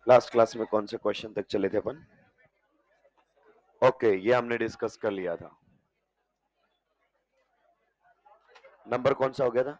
Last class में कौन से क्वेश्चन तक चले थे अपन? ओके, ये हमने डिस्कस कर लिया था। नंबर कौन सा हो गया था?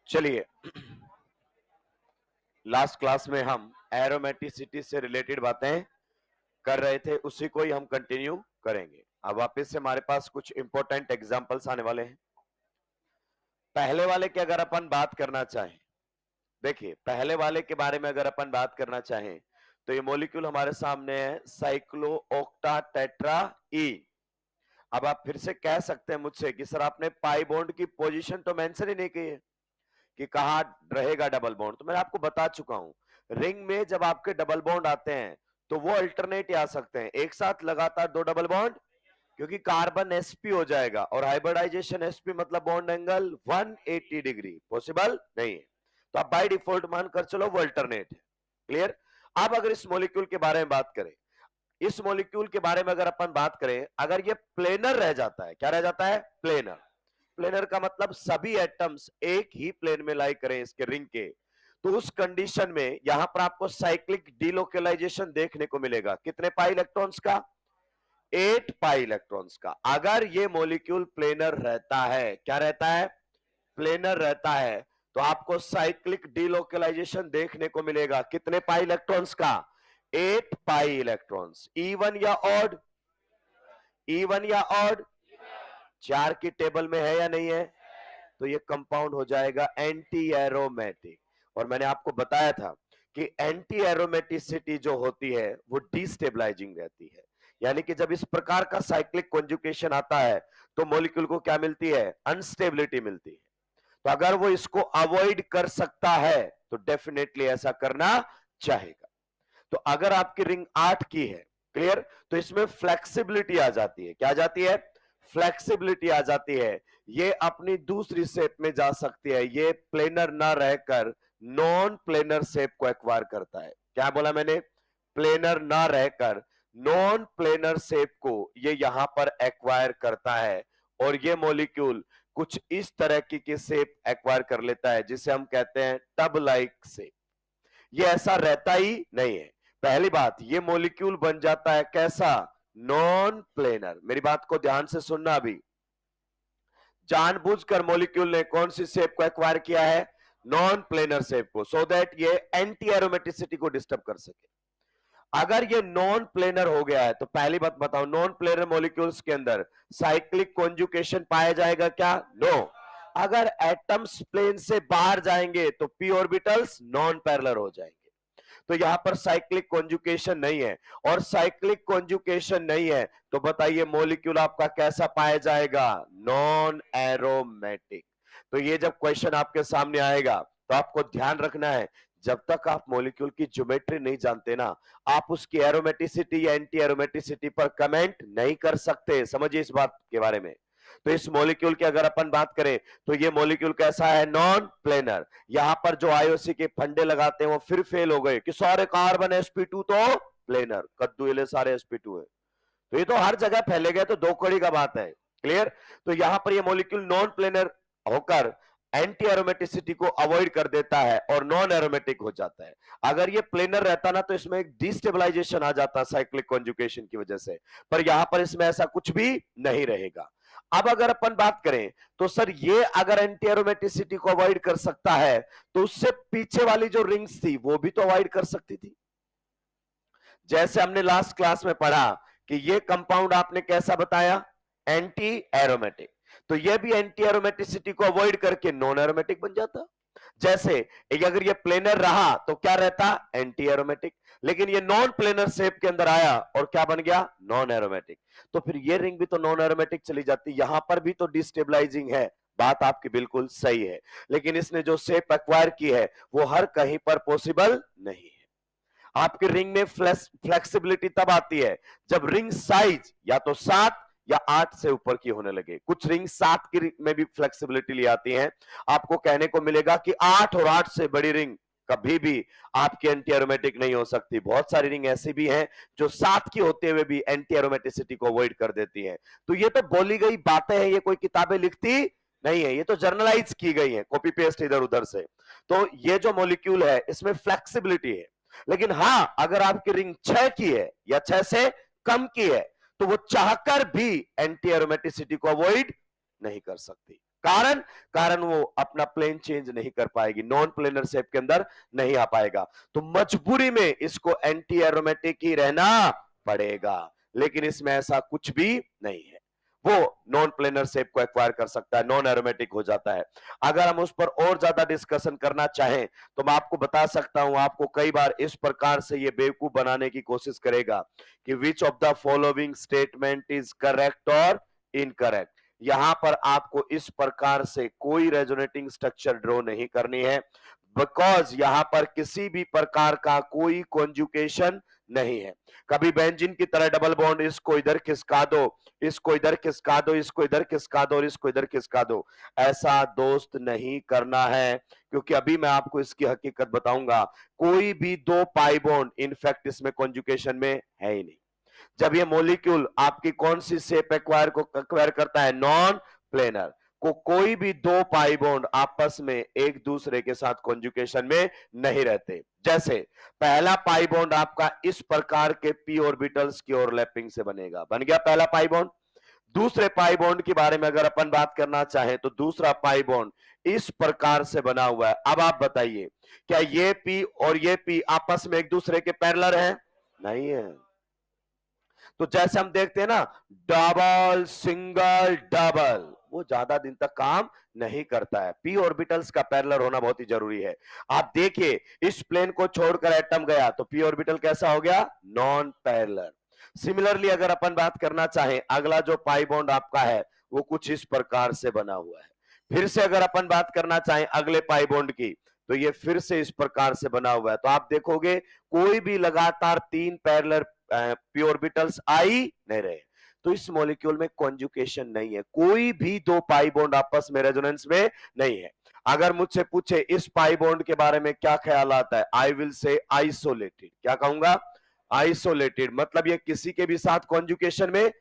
चलिए, लास्ट क्लास में हम एरोमेटिसिटी से रिलेटेड बातें कर रहे थे, उसी को ही हम कंटिन्यू करेंगे। अब वापस से हमारे पास कुछ इंपॉर्टेंट एग्जांपल्स आने वाले हैं। पहले वाले की अगर अपन बात करना चाहें, देखिए पहले वाले के बारे में अगर अपन बात करना चाहें तो ये मॉलिक्यूल हमारे सामने है, साइक्लो ऑक्टा टेट्रा ई। अब आप फिर से कह सकते हैं मुझसे कि सर आपने पाई बॉन्ड की पोजीशन तो मेंशन ही नहीं की है कि कहां रहेगा डबल बॉन्ड। तो मैं आपको बता चुका हूं, रिंग में जब आपके डबल बॉन्ड आते हैं तो वो अल्टरनेट आ सकते हैं, एक साथ लगातार दो डबल बॉन्ड, क्योंकि कार्बन sp हो जाएगा और हाइब्रिडाइजेशन sp मतलब बॉन्ड एंगल 180 डिग्री पॉसिबल नहीं है। तो आप बाय डिफॉल्ट मान कर चलो वो अल्टरनेट है। क्लियर? अब अगर इस मॉलिक्यूल के बारे में बात करें, इस मॉलिक्यूल के बारे में अगर अपन बात करें, अगर ये प्लेनर रह जाता है, क्या रह जाता है? प्लेनर। प्लेनर का मतलब सभी एटम्स एक ही प्लेन में लाई करें इसके रिंग के, तो उस कंडीशन में यहां पर आपको साइक्लिक डिलोकलाइजेशन देखने को मिलेगा। कितने पाई इलेक्ट्रॉन्स का? 8 पाई इलेक्ट्रॉन्स का। अगर ये मॉलिक्यूल प्लेनर रहता है, क्या रहता है? प्लेनर रहता है, तो आपको साइक्लिक डिलोकलाइजेशन देखने को मिलेगा। कितने पाई इलेक्ट्रॉन्स का? 8 पाई इलेक्ट्रॉन्स। इवन या ऑड? इवन या ऑड? 4 की टेबल में है या नहीं है? तो ये कंपाउंड हो जाएगा एंटी एरोमेटिक। और मैंने आपको बताया था कि एंटी एरोमेटिसिटी जो होती है वो डिस्टेबलाइजिंग रहती है, यानी कि जब इस प्रकार का साइक्लिक कॉन्जुगेशन आता है तो मॉलिक्यूल को क्या मिलती है? अनस्टेबिलिटी मिलती है। तो अगर वो इसको अवॉइड कर सकता है तो डेफिनेटली ऐसा करना चाहेगा। तो अगर आपकी रिंग 8 की है, क्लियर, तो इसमें फ्लेक्सिबिलिटी आ जाती है। क्या आ जाती है? फ्लेक्सिबिलिटी आ जाती है। ये अपनी दूसरी शेप में जा सकती है, ये प्लेनर ना रहकर नॉन प्लेनर शेप को एक्वायर करता है। क्या बोला मैंने? प्लेनर ना रहकर नॉन प्लेनर शेप को ये यहां पर एक्वायर करता है, और ये मॉलिक्यूल कुछ इस तरह की शेप एक्वायर कर लेता है जिसे हम कहते हैं टब लाइक शेप। ये ऐसा रहता ही नहीं है। पहली बात, ये मॉलिक्यूल बन जाता है कैसा? Non planar. मेरी बात को ध्यान से सुनना। अभी जानबूझकर मॉलिक्यूल ने कौन सी शेप को एक्वायर किया है? नॉन प्लेनर शेप को, सो दैट ये एंटी एरोमेटिसिटी को डिस्टर्ब कर सके। अगर ये नॉन प्लेनर हो गया है तो पहली बात बताओ, नॉन प्लेनर मॉलिक्यूल्स के अंदर साइक्लिक कॉन्जुगेशन पाया जाएगा क्या? नो। अगर एटम्स प्लेन से बाहर जाएंगे तो पी ऑर्बिटल्स नॉन पैरेलल हो जाएंगे। तो यहां पर साइक्लिक कॉन्जुकेशन नहीं है, और साइक्लिक कॉन्जुकेशन नहीं है तो बताइए मॉलिक्यूल आपका कैसा पाया जाएगा? Non aromatic. तो ये जब क्वेश्चन आपके सामने आएगा तो आपको ध्यान रखना है, जब तक आप मॉलिक्यूल की ज्योमेट्री नहीं जानते ना, आप उसकी एरोमेटिसिटी या एंटी एरोमेटिसिटी पर कमेंट नहीं कर सकते। समझिए इस बात के बारे में। तो इस मॉलिक्यूल की अगर अपन बात करें तो ये मॉलिक्यूल कैसा है? Non planar. यहां पर जो आईओसी के फंडे लगाते हैं वो फिर फेल हो गए कि सारे कार्बन sp2 तो प्लेनर, कद्दू ये सारे sp2 है। तो ये तो हर जगह फैले गए, तो दो कड़ी का बात है। क्लियर? तो यहां पर ये मॉलिक्यूल नॉन प्लेनर होकर एंटी एरोमेटिसिटी को अवॉइड कर देता है और नॉन एरोमेटिक हो जाता है। अगर ये प्लेनर रहता ना तो इसमें एक डिस्टेबलाइजेशन आ जाता साइक्लिक कॉन्जुगेशन की वजह से, पर यहां पर इसमें ऐसा कुछ भी नहीं रहेगा। अब अगर अपन बात करें तो सर ये अगर एंटी एरोमेटिसिटी को अवॉइड कर सकता है तो उससे पीछे वाली जो रिंग्स थी वो भी तो अवॉइड कर सकती थी। जैसे हमने लास्ट क्लास में पढ़ा कि ये कंपाउंड आपने कैसा बताया? Anti aromatic. तो ये भी एंटी एरोमेटिसिटी को अवॉइड करके नॉन एरोमेटिक बन जाता। जैसे अगर ये प्लेनर रहा तो क्या रहता? Anti aromatic. लेकिन ये नॉन प्लेनर शेप के अंदर आया और क्या बन गया? Non aromatic. तो फिर ये रिंग भी तो नॉन एरोमेटिक चली जाती, यहां पर भी तो डिस्टेबलाइजिंग है। बात आपकी बिल्कुल सही है, लेकिन इसने जो शेप एक्वायर की है वो हर कहीं पर पॉसिबल नहीं है। आपके रिंग में फ्लेक्सिबिलिटी तब आती है जब रिंग साइज या तो 7 या 8 से ऊपर की होने लगे। कुछ रिंग 7 की में भी फ्लेक्सिबिलिटी ले आती हैं। आपको कहने को मिलेगा कि 8 और 8 से बड़ी रिंग कभी भी आपकी एंटी एरोमेटिक नहीं हो सकती। बहुत सारी रिंग ऐसी भी हैं जो 7 की होते हुए भी एंटी एरोमेटिसिटी को अवॉइड कर देती हैं। तो ये तो बोली गई बातें हैं, ये कोई किताबें लिखती नहीं है, ये तो जर्नलाइज की गई है, कॉपी पेस्ट इधर उधर से। तो ये जो मॉलिक्यूल है इसमें फ्लेक्सिबिलिटी है, लेकिन हां अगर आपकी रिंग 6 की है या 6 से कम की है तो वो चाहकर भी एंटी एरोमेटिसिटी को अवॉइड नहीं कर सकती। कारण कारण वो अपना प्लेन चेंज नहीं कर पाएगी, नॉन प्लेनर शेप के अंदर नहीं आ पाएगा। तो मजबूरी में इसको एंटी एरोमेटिक ही रहना पड़ेगा, लेकिन इसमें ऐसा कुछ भी नहीं है। वो नॉन प्लेनर शेप को एक्वायर कर सकता है, नॉन एरोमेटिक हो जाता है। अगर हम उस पर और ज्यादा डिस्कशन करना चाहें तो मैं आपको बता सकता हूं, आपको कई बार इस प्रकार से ये बेवकूफ बनाने की कोशिश करेगा कि which of the following statement is correct और इनकरेक्ट। यहां पर आपको इस प्रकार से कोई रेजोनेटिंग स्ट्रक्चर ड्रॉ नहीं करनी है, बिकॉज यहां पर किसी भी प्रकार का कोई कॉन्जुकेशन नहीं है। कभी बेंजीन की तरह डबल बॉन्ड इसको इधर खिसका दो, इसको इधर खिसका दो, इसको इधर खिसका दो और इसको इधर खिसका दो, ऐसा दोस्त नहीं करना है। क्योंकि अभी मैं आपको इसकी हकीकत बताऊंगा, कोई भी दो पाई बॉन्ड इनफैक्ट इसमें कॉन्जुकेशन में है ही नहीं। जब ये मॉलिक्यूल आपकी कौन सी शेप एक्वायर करता है? नॉन प्लेनर को कोई भी दो पाई बॉन्ड आपस में एक दूसरे के साथ कॉन्जुकेशन में नहीं रहते। जैसे पहला पाई बॉन्ड आपका इस प्रकार के पी ऑर्बिटल्स की ओवरलैपिंग से बनेगा, बन गया पहला पाई बॉन्ड। दूसरे पाई बॉन्ड के बारे में अगर अपन बात करना चाहें तो दूसरा पाई बॉन्ड इस प्रकार से बना हुआ है। अब आप बताइए क्या ये पी और ये पी आपस में एक दूसरे के पैरेलल है? नहीं है। तो जैसे हम देखते हैं ना, डबल सिंगल डबल, वो ज्यादा दिन तक काम नहीं करता है। पी ऑर्बिटल्स का पैरेलल होना बहुत ही जरूरी है। आप देखिए इस प्लेन को छोड़कर एटम गया तो पी ऑर्बिटल कैसा हो गया? Non parallel. सिमिलरली अगर अपन बात करना चाहें, अगला जो पाई बॉन्ड आपका है वो कुछ इस प्रकार से बना हुआ है। फिर से अगर अपन बात करना चाहें अगले पाई बॉन्ड की, तो ये फिर से इस प्रकार से बना हुआ है। तो आप देखोगे कोई भी लगातार 3 पैरेलल पी ऑर्बिटल्स आ ही नहीं रहे। तो इस मॉलिक्यूल में कॉन्जुकेशन नहीं है, कोई भी दो पाई बॉन्ड आपस में रेजोनेंस में नहीं है। अगर मुझसे पूछे इस पाई बॉन्ड के बारे में क्या ख्याल आता है, आई विल से आइसोलेटेड। क्या कहूंगा? आइसोलेटेड। मतलब ये किसी के भी साथ कॉन्जुकेशन में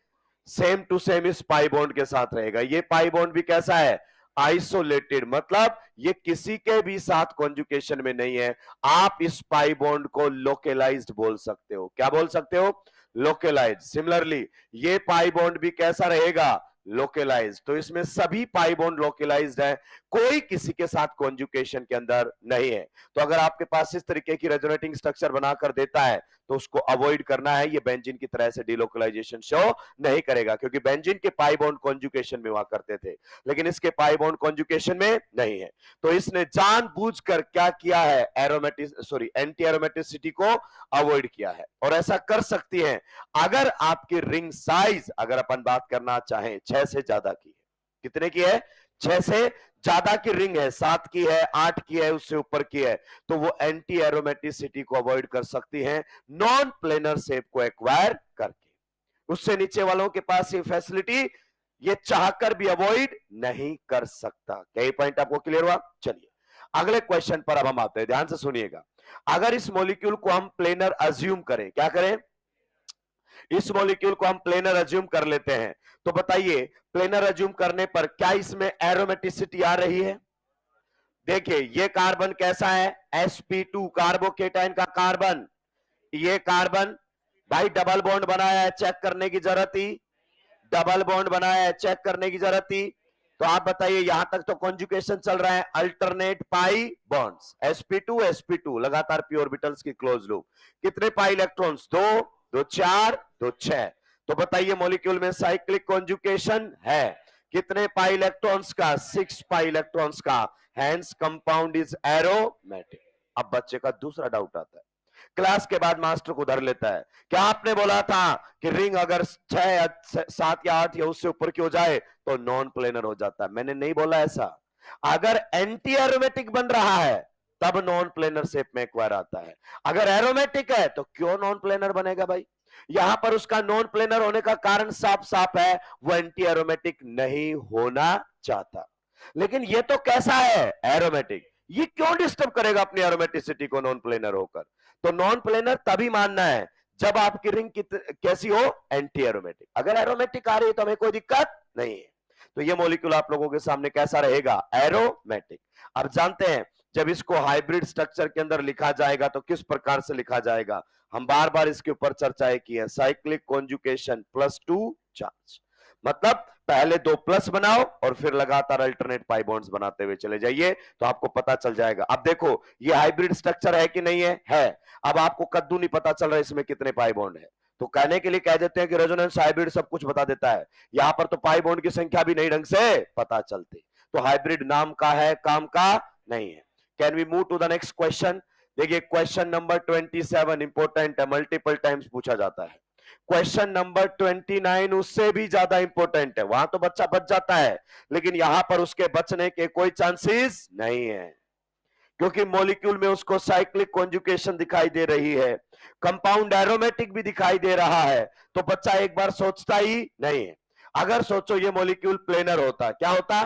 सेम टू सेम इस पाई बॉन्ड के साथ रहेगा। ये पाई बॉन्ड भी कैसा है? आइसोलेटेड। मतलब ये किसी के भी साथ कॉन्जुकेशन में नहीं है। आप इस पाई बॉन्ड को लोकेलाइज्ड बोल सकते हो। क्या बोल सकते हो? लोकेलाइज्ड। सिमिलरली ये पाई बॉन्ड भी कैसा रहेगा? लोकेलाइज्ड। तो इसमें सभी पाई बॉन्ड लोकेलाइज्ड है, कोई किसी के साथ कॉन्जुकेशन के अंदर नहीं है। तो अगर आपके पास इस तरीके की रेजोनेटिंग स्ट्रक्चर बनाकर देता है तो उसको अवॉइड करना है। ये बेंजीन की तरह से डिलोकलाइजेशन शो नहीं करेगा, क्योंकि बेंजीन के पाई बॉन्ड कॉन्जुगेशन में हुआ करते थे, लेकिन इसके पाई बॉन्ड कॉन्जुगेशन में नहीं है। तो इसने जानबूझकर क्या किया है, एंटी एरोमेटिसिटी को अवॉइड किया है। और ऐसा कर सकती है अगर आपकी रिंग साइज, अगर अपन बात करना चाहें 6 से ज्यादा की है। कितने की है? 6 से ज्यादा की रिंग है, 7 की है, 8 की है, उससे ऊपर की है, तो वो एंटी एरोमेटिसिटी को अवॉइड कर सकती है नॉन प्लेनर शेप को एक्वायर करके। उससे नीचे वालों के पास ये फैसिलिटी ये चाहकर भी अवॉइड नहीं कर सकता। क्या ये पॉइंट आपको क्लियर हुआ? चलिए अगले क्वेश्चन पर अब हम आते हैं, ध्यान से सुनिएगा। अगर इस मॉलिक्यूल को हम प्लेनर अज्यूम करें, क्या करें? इस मॉलिक्यूल को हम प्लेनर अज्यूम कर लेते हैं, तो बताइए प्लेनर अज्यूम करने पर क्या इसमें एरोमेटिसिटी आ रही है? देखिए ये कार्बन कैसा है? sp2 कार्बोकेटाइन का कार्बन। ये कार्बन भाई डबल बॉन्ड बनाया है, चेक करने की जरूरत ही, डबल बॉन्ड बनाया है, चेक करने की जरूरत ही। तो आप बताइए यहां तक तो कॉन्जुगेशन चल रहा है, अल्टरनेट पाई बॉन्ड्स, sp2 लगातार पी ऑर्बिटल्स की क्लोज लूप। कितने पाई इलेक्ट्रॉन्स? 2 2 4 2 6। तो बताइए मॉलिक्यूल में साइक्लिक कॉन्जुगेशन है कितने पाई इलेक्ट्रॉन्स का? 6 पाई इलेक्ट्रॉन्स का। Hence compound is aromatic. अब बच्चे का दूसरा डाउट आता है, क्लास के बाद मास्टर को धर लेता है, क्या आपने बोला था कि रिंग अगर 6 या 7 या 8 या उससे ऊपर की हो जाए तो नॉन प्लेनर हो जाता है? मैंने नहीं बोला ऐसा। अगर एंटी एरोमेटिक बन रहा है तब नॉन प्लेनर शेप में एक्वायर आता है। अगर एरोमेटिक है तो क्यों नॉन प्लेनर बनेगा भाई? यहां पर उसका नॉन प्लेनर होने का कारण साफ साफ है, वो एंटी एरोमेटिक नहीं होना चाहता। लेकिन ये तो कैसा है? एरोमेटिक। ये क्यों डिस्टर्ब करेगा अपनी एरोमेटिसिटी को नॉन प्लेनर होकर? तो नॉन प्लेनर तभी मानना है जब आपकी रिंग कैसी हो? Anti aromatic. अगर एरोमेटिक आ रही है तो हमें कोई दिक्कत नहीं है। तो ये मॉलिक्यूल आप लोगों के सामने कैसा रहेगा? एरोमेटिक। अब जानते हैं जब इसको हाइब्रिड स्ट्रक्चर के अंदर लिखा जाएगा तो किस प्रकार से लिखा जाएगा? हम बार बार इसके ऊपर चर्चाएं की है, साइक्लिक कॉन्जुगेशन +2 चार्ज। मतलब पहले 2 प्लस बनाओ और फिर लगातार अल्टरनेट पाई बॉन्ड्स बनाते हुए चले जाइए, तो आपको पता चल जाएगा। अब देखो ये हाइब्रिड स्ट्रक्चर है कि नहीं है? है। अब आपको कद्दू नहीं पता चल रहा है इसमें कितने पाई बॉन्ड है, तो कहने के लिए कह देते हैं कि रेजोनेंस हाइब्रिड सब कुछ बता देता है। यहां पर तो पाई बॉन्ड की संख्या भी नहीं ढंग से पता चलती, तो हाइब्रिड नाम का है, काम का नहीं है। Can we move to the next question? देखिए क्वेश्चन नंबर 27 इंपॉर्टेंट है, मल्टीपल टाइम्स पूछा जाता है। क्वेश्चन नंबर 29 उससे भी ज्यादा इंपॉर्टेंट है, वहां तो बच्चा बच जाता है, लेकिन यहां पर उसके बचने के कोई चांसेस नहीं है, क्योंकि मॉलिक्यूल में उसको साइक्लिक कॉन्जुगेशन दिखाई दे रही है, कंपाउंड एरोमेटिक भी दिखाई दे रहा है, तो बच्चा एक बार सोचता ही नहीं है। अगर सोचो ये मॉलिक्यूल प्लेनर होता, क्या होता?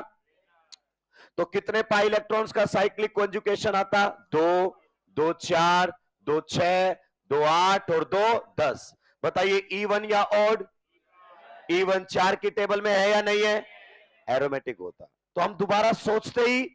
तो कितने पाई इलेक्ट्रॉन्स का साइक्लिक कॉन्जुगेशन आता? 2 2 4 2 6 2 8 और 2 10। बताइए इवन या ऑड? इवन 4 की टेबल में है या नहीं है? एरोमेटिक होता तो हम दोबारा सोचते ही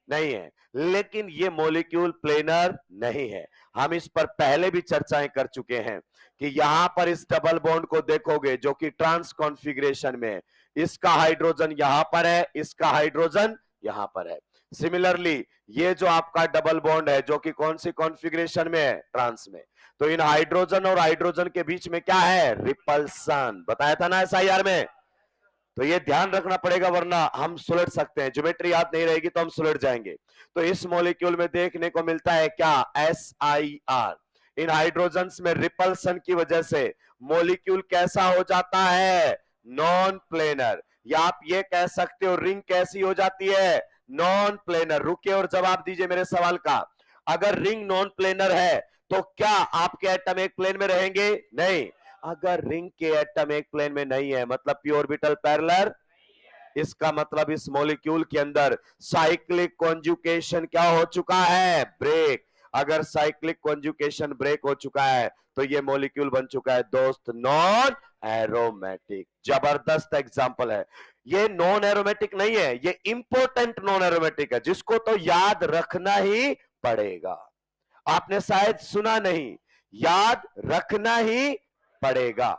नहीं है। लेकिन ये मॉलिक्यूल प्लेनर नहीं है। हम इस पर पहले भी चर्चाएं कर चुके हैं कि यहां पर इस डबल बॉन्ड को देखोगे जो कि ट्रांस कॉन्फ़िगरेशन में है, इसका हाइड्रोजन यहां पर है, इसका हाइड्रोजन यहां पर है। सिमिलरली ये जो आपका डबल बॉन्ड है जो कि कौन सी कॉन्फ़िगरेशन में है? ट्रांस में। तो इन हाइड्रोजन और हाइड्रोजन के बीच में क्या है? रिपल्सन। बताया था ना SIR में। तो ये ध्यान रखना पड़ेगा वरना हम सुलट सकते हैं, ज्योमेट्री याद नहीं रहेगी तो हम सुलट जाएंगे। तो इस मॉलिक्यूल में देखने को मिलता है क्या? SIR। इन हाइड्रोजन्स में रिपल्सन की वजह से मॉलिक्यूल कैसा हो जाता है? Non planar. या आप ये कह सकते हो रिंग कैसी हो जाती है? Non planar. रुकिए और जवाब दीजिए मेरे सवाल का। अगर रिंग नॉन प्लेनर है तो क्या आपके एटम एक प्लेन में रहेंगे? नहीं। अगर रिंग के एटम एक प्लेन में नहीं है मतलब पी ऑर्बिटल पैरेलल, इसका मतलब इस मॉलिक्यूल के अंदर साइक्लिक कॉन्जुगेशन क्या हो चुका है? ब्रेक। अगर साइक्लिक कॉन्जुगेशन ब्रेक हो चुका है तो ये मॉलिक्यूल बन चुका है दोस्त नॉन एरोमेटिक। जबरदस्त एग्जांपल है। ये नॉन एरोमेटिक नहीं है, ये इंपॉर्टेंट नॉन एरोमेटिक है जिसको तो याद रखना ही पड़ेगा। आपने शायद सुना नहीं, याद रखना ही पड़ेगा।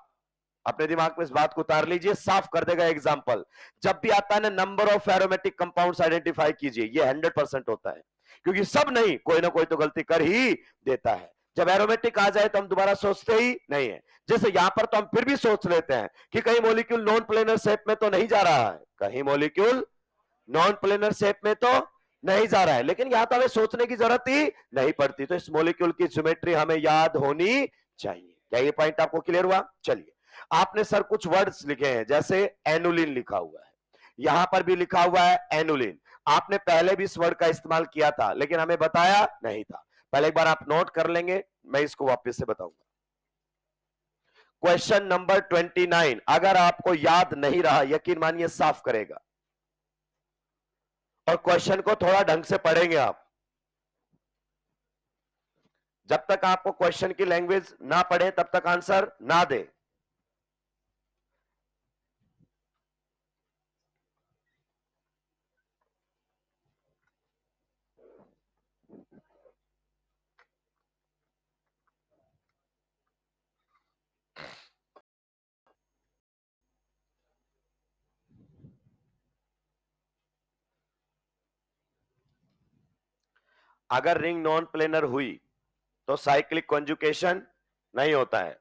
अपने दिमाग में इस बात को उतार लीजिए, साफ कर देगा एग्जांपल। जब भी आता है ना number of aromatic compounds identify कीजिए, ये 100% होता है, क्योंकि सब नहीं, कोई ना कोई तो गलती कर ही देता है। जब एरोमेटिक आ जाए तो हम दोबारा सोचते ही नहीं है। जैसे यहां पर तो हम फिर भी सोच लेते हैं कि कहीं मॉलिक्यूल नॉन प्लेनर शेप में तो नहीं जा रहा है, कहीं मॉलिक्यूल नॉन प्लेनर शेप में तो नहीं जा रहा है, लेकिन यहां तो हमें सोचने की जरूरत ही नहीं पड़ती। तो इस मॉलिक्यूल की ज्योमेट्री हमें याद होनी चाहिए। क्या ये पॉइंट आपको क्लियर हुआ? चलिए, आपने सर कुछ वर्ड्स लिखे हैं, जैसे एनुलिन लिखा हुआ है, यहां पर भी लिखा हुआ है एनुलिन। आपने पहले भी इस वर्ड का इस्तेमाल किया था, लेकिन हमें बताया नहीं था। पहले एक बार आप नोट कर लेंगे, मैं इसको वापस से बताऊंगा। क्वेश्चन नंबर 29 अगर आपको याद नहीं रहा, यकीन मानिए साफ करेगा, और क्वेश्चन को थोड़ा ढंग से पढ़ेंगे आप। जब तक आपको क्वेश्चन की लैंग्वेज ना पढ़े तब तक आंसर ना दे। अगर रिंग नॉन प्लेनर हुई तो साइक्लिक कॉन्जुगेशन नहीं होता है।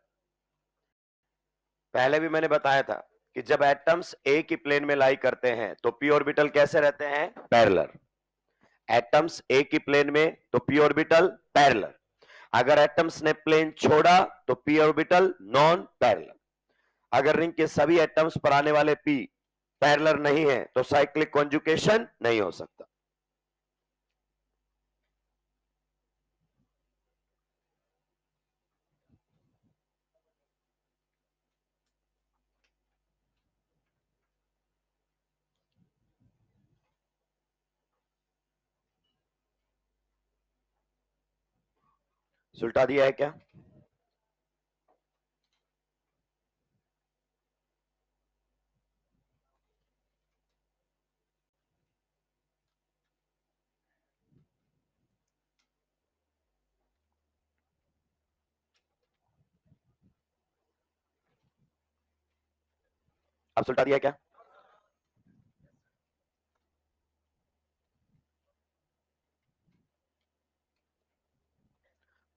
पहले भी मैंने बताया था कि जब एटम्स एक ही प्लेन में लाई करते हैं तो पी ऑर्बिटल कैसे रहते हैं? पैरेलल। एटम्स एक ही प्लेन में तो पी ऑर्बिटल पैरेलल। अगर एटम्स ने प्लेन छोड़ा तो पी ऑर्बिटल नॉन पैरेलल। अगर रिंग के सभी एटम्स पर आने वाले पी पैरेलल नहीं है तो साइक्लिक कॉन्जुगेशन नहीं हो सकता। सुलटा दिया है क्या? अब सुलटा दिया है क्या?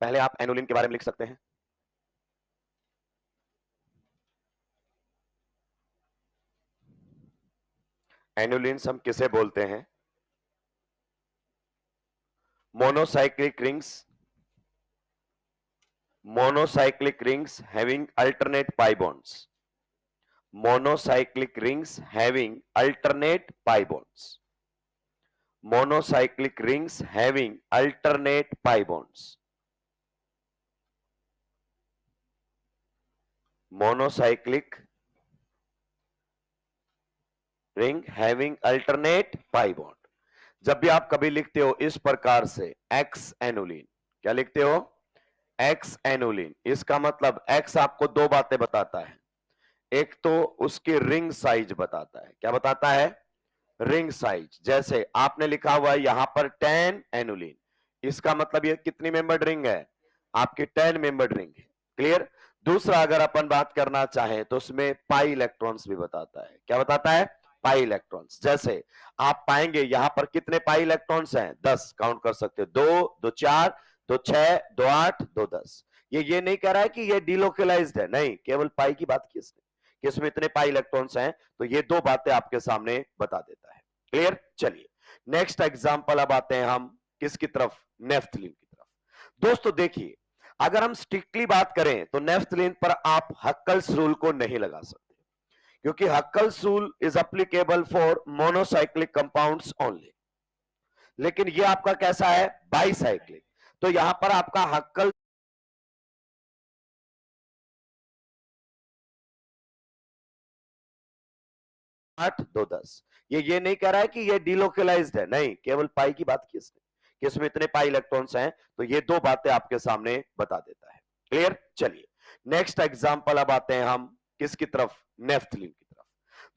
पहले आप एनुलिन के बारे में लिख सकते हैं। एनुलिन्स हम किसे बोलते हैं? Monocyclic rings, monocyclic rings having alternate pi bonds, monocyclic rings having alternate pi bonds, monocyclic rings having alternate pi bonds, monocyclic ring having alternate pi bond। जब भी आप कभी लिखते हो इस प्रकार से एक्स एनुलिन, क्या लिखते हो? एक्स एनुलिन, इसका मतलब एक्स आपको दो बातें बताता है। एक तो उसकी रिंग साइज बताता है। क्या बताता है? Ring size. जैसे आपने लिखा हुआ है यहां पर 10 एनुलिन, इसका मतलब ये कितनी मेंबर्ड रिंग है? आपकी 10 मेंबर्ड रिंग है। क्लियर? दूसरा अगर अपन बात करना चाहें तो उसमें पाई इलेक्ट्रॉन्स भी बताता है। क्या बताता है? Pi electrons. जैसे आप पाएंगे यहां पर कितने पाई इलेक्ट्रॉन्स हैं? 10 काउंट कर सकते हो। 2 2 4 2 6 2 8 2 10। ये नहीं कह रहा है कि ये डिलोकलाइज्ड है, नहीं, केवल पाई की बात की इसने कि इसमें इतने पाई इलेक्ट्रॉन्स हैं। तो ये दो बातें आपके सामने बता देता है। क्लियर? चलिए नेक्स्ट एग्जांपल अब आते हैं हम किसकी तरफ? नेफ्थलीन की तरफ। दोस्तों देखिए, अगर हम स्ट्रिक्टली बात करें तो नेफ्थलीन पर आप हक्कल्स रूल को नहीं लगा सकते, क्योंकि Huckel's rule is applicable for monocyclic compounds only. लेकिन ये आपका कैसा है? बाईसाइक्लिक। तो यहां पर आपका हक्कल 8 2 10। ये नहीं कह रहा है कि ये डिलोकलाइज्ड है, नहीं, केवल पाई की बात की इसने कि इसमें इतने पाई इलेक्ट्रॉन्स हैं। तो ये दो बातें आपके सामने बता देता है। क्लियर? चलिए नेक्स्ट एग्जांपल अब आते हैं हम किसकी तरफ? नेफ्थलीन की तरफ।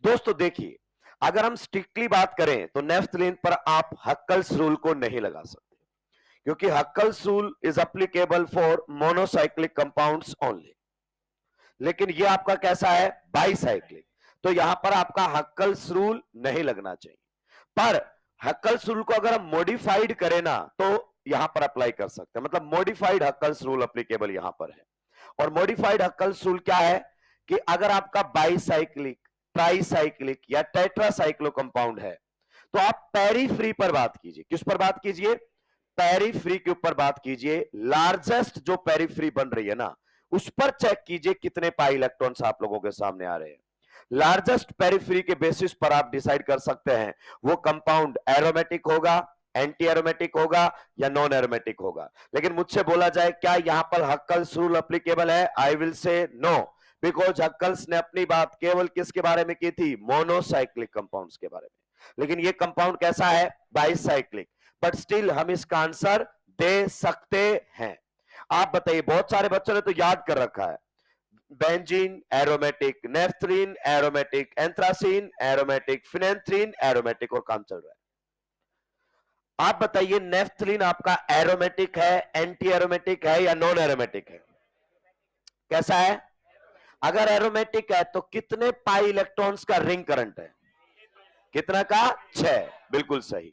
दोस्तों देखिए, अगर हम स्ट्रिक्टली बात करें तो नेफ्थलीन पर आप हक्कल्स रूल को नहीं लगा सकते, क्योंकि Huckel's rule is applicable for monocyclic compounds only. लेकिन ये आपका कैसा है? बाईसाइक्लिक। तो यहां पर आपका हक्कल्स रूल नहीं लगना चाहिए। पर हक्कल्स रूल को अगर हम मॉडिफाइड करें ना, तो यहां पर अप्लाई कर सकते हैं, मतलब मॉडिफाइड हक्कल्स रूल एप्लीकेबल यहां पर है। और मॉडिफाइड हक्कल्स रूल क्या है कि अगर आपका बाईसाइक्लिक, ट्राईसाइक्लिक या टेट्रासाइक्लो कंपाउंड है तो आप पेरीफ्री पर बात कीजिए। किस पर बात कीजिए? पेरीफ्री के ऊपर बात कीजिए। लार्जेस्ट जो पेरीफ्री बन रही है ना, उस पर चेक कीजिए कितने पाई इलेक्ट्रॉन्स आप लोगों के सामने आ रहे हैं। लार्जेस्ट पेरीफ्री के बेसिस पर आप डिसाइड कर सकते हैं वो कंपाउंड एरोमेटिक होगा, एंटी एरोमेटिक होगा या नॉन एरोमेटिक होगा। लेकिन मुझसे बोला जाए क्या यहां पर हक्कल्स रूल एप्लीकेबल है? I will say no, because Huckel's ने अपनी बात केवल किसके बारे में की थी? मोनोसाइक्लिक कंपाउंड्स के बारे में। लेकिन ये कंपाउंड कैसा है? बाइसाइक्लिक। बट स्टिल हम इसका आंसर दे सकते हैं। आप बताइए, बहुत सारे बच्चों ने तो याद कर रखा है, benzene aromatic, naphthalene aromatic, anthracene aromatic, phenanthrene aromatic, और काम चल रहा है। आप बताइए नेफ्थलीन आपका एरोमेटिक है, एंटी एरोमेटिक है या नॉन एरोमेटिक है? कैसा है? अगर एरोमेटिक है तो कितने पाई इलेक्ट्रॉन्स का रिंग करंट है? कितना का? 6। बिल्कुल सही।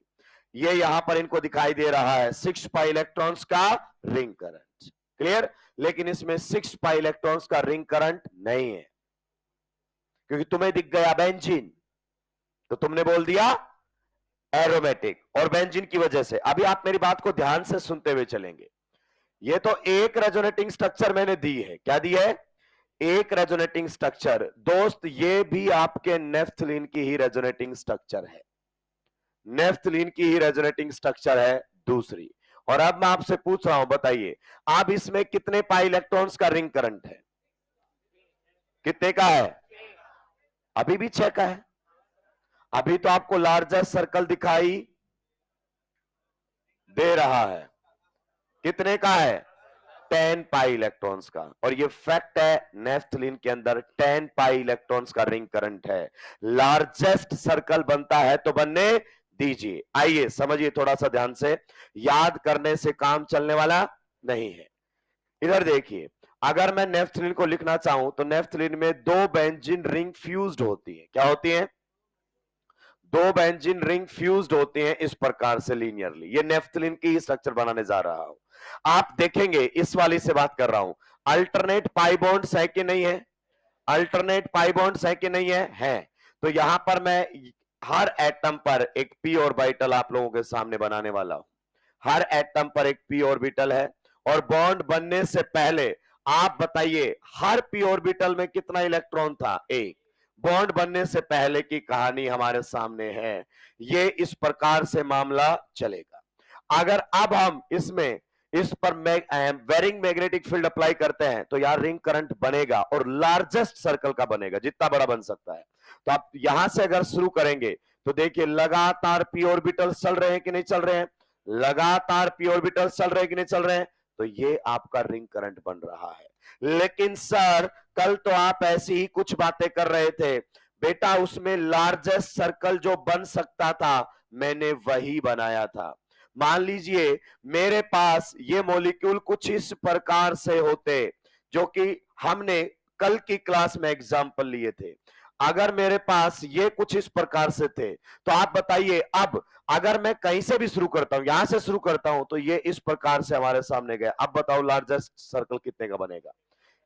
ये यहां पर इनको दिखाई दे रहा है 6 पाई इलेक्ट्रॉन्स का रिंग करंट। क्लियर? लेकिन इसमें 6 पाई इलेक्ट्रॉन्स का रिंग करंट नहीं है, क्योंकि तुम्हें दिख गया बेंजीन तो तुमने बोल दिया एरोमेटिक, और बेंजीन की वजह से। अभी आप मेरी बात को ध्यान से सुनते हुए चलेंगे। ये तो एक रेजोनेटिंग स्ट्रक्चर मैंने दी है। क्या दी है? एक रेजोनेटिंग स्ट्रक्चर। दोस्त ये भी आपके नेफ्थलीन की ही रेजोनेटिंग स्ट्रक्चर है, नेफ्थलीन की ही रेजोनेटिंग स्ट्रक्चर है दूसरी। और अब मैं आपसे पूछ रहा हूं, बताइए अब इसमें कितने पाई इलेक्ट्रॉन्स का रिंग करंट है? कितने का है? अभी भी 6 का है। अभी तो आपको लार्जेस्ट सर्कल दिखाई दे रहा है, कितने का है? 10 पाई इलेक्ट्रॉन्स का। और ये फैक्ट है, नेफ्थलीन के अंदर 10 पाई इलेक्ट्रॉन्स का रिंग करंट है। लार्जेस्ट सर्कल बनता है तो बनने दीजिए। आइए समझिए थोड़ा सा ध्यान से, याद करने से काम चलने वाला नहीं है। इधर देखिए, अगर मैं नेफ्थलीन को लिखना चाहूं तो नेफ्थलीन में 2 बेंजीन रिंग फ्यूज्ड होती है। क्या होती है? 2 बेंजीन रिंग फ्यूज्ड होते हैं इस प्रकार से लीनियरली। ये नेफ्थलीन की स्ट्रक्चर बनाने जा रहा हूं। आप देखेंगे, इस वाली से बात कर रहा हूं, अल्टरनेट पाई बॉन्ड्स है कि नहीं है? अल्टरनेट पाई बॉन्ड्स है कि नहीं है? है। तो यहां पर मैं हर एटम पर एक पी ऑर्बिटल आप लोगों के सामने बनाने वाला हूं। हर एटम पर एक पी ऑर्बिटल है, और बॉन्ड बनने से पहले आप बताइए हर पी ऑर्बिटल में कितना इलेक्ट्रॉन था? एक। बॉन्ड बनने से पहले की कहानी हमारे सामने है। ये इस प्रकार से मामला चलेगा। अगर अब हम इसमें इस पर वेरिंग मैग्नेटिक फील्ड अप्लाई करते हैं तो यार रिंग करंट बनेगा, और लार्जेस्ट सर्कल का बनेगा, जितना बड़ा बन सकता है। तो आप यहां से अगर शुरू करेंगे तो देखिए लगातार पी ऑर्बिटल चल रहे हैं कि नहीं चल रहे हैं? लगातार पी ऑर्बिटल चल रहे हैं कि नहीं चल रहे हैं? तो ये आपका रिंग करंट बन रहा है। लेकिन सर कल तो आप ऐसी ही कुछ बातें कर रहे थे बेटा, उसमें लार्जेस्ट सर्कल जो बन सकता था मैंने वही बनाया था। मान लीजिए मेरे पास ये मॉलिक्यूल कुछ इस प्रकार से होते, जो कि हमने कल की क्लास में एग्जाम्पल लिए थे। अगर मेरे पास ये कुछ इस प्रकार से थे तो आप बताइए, अब अगर मैं कहीं से भी शुरू करता हूं, यहां से शुरू करता हूं, तो ये इस प्रकार से हमारे सामने गया। अब बताओ लार्जेस्ट सर्कल कितने का बनेगा?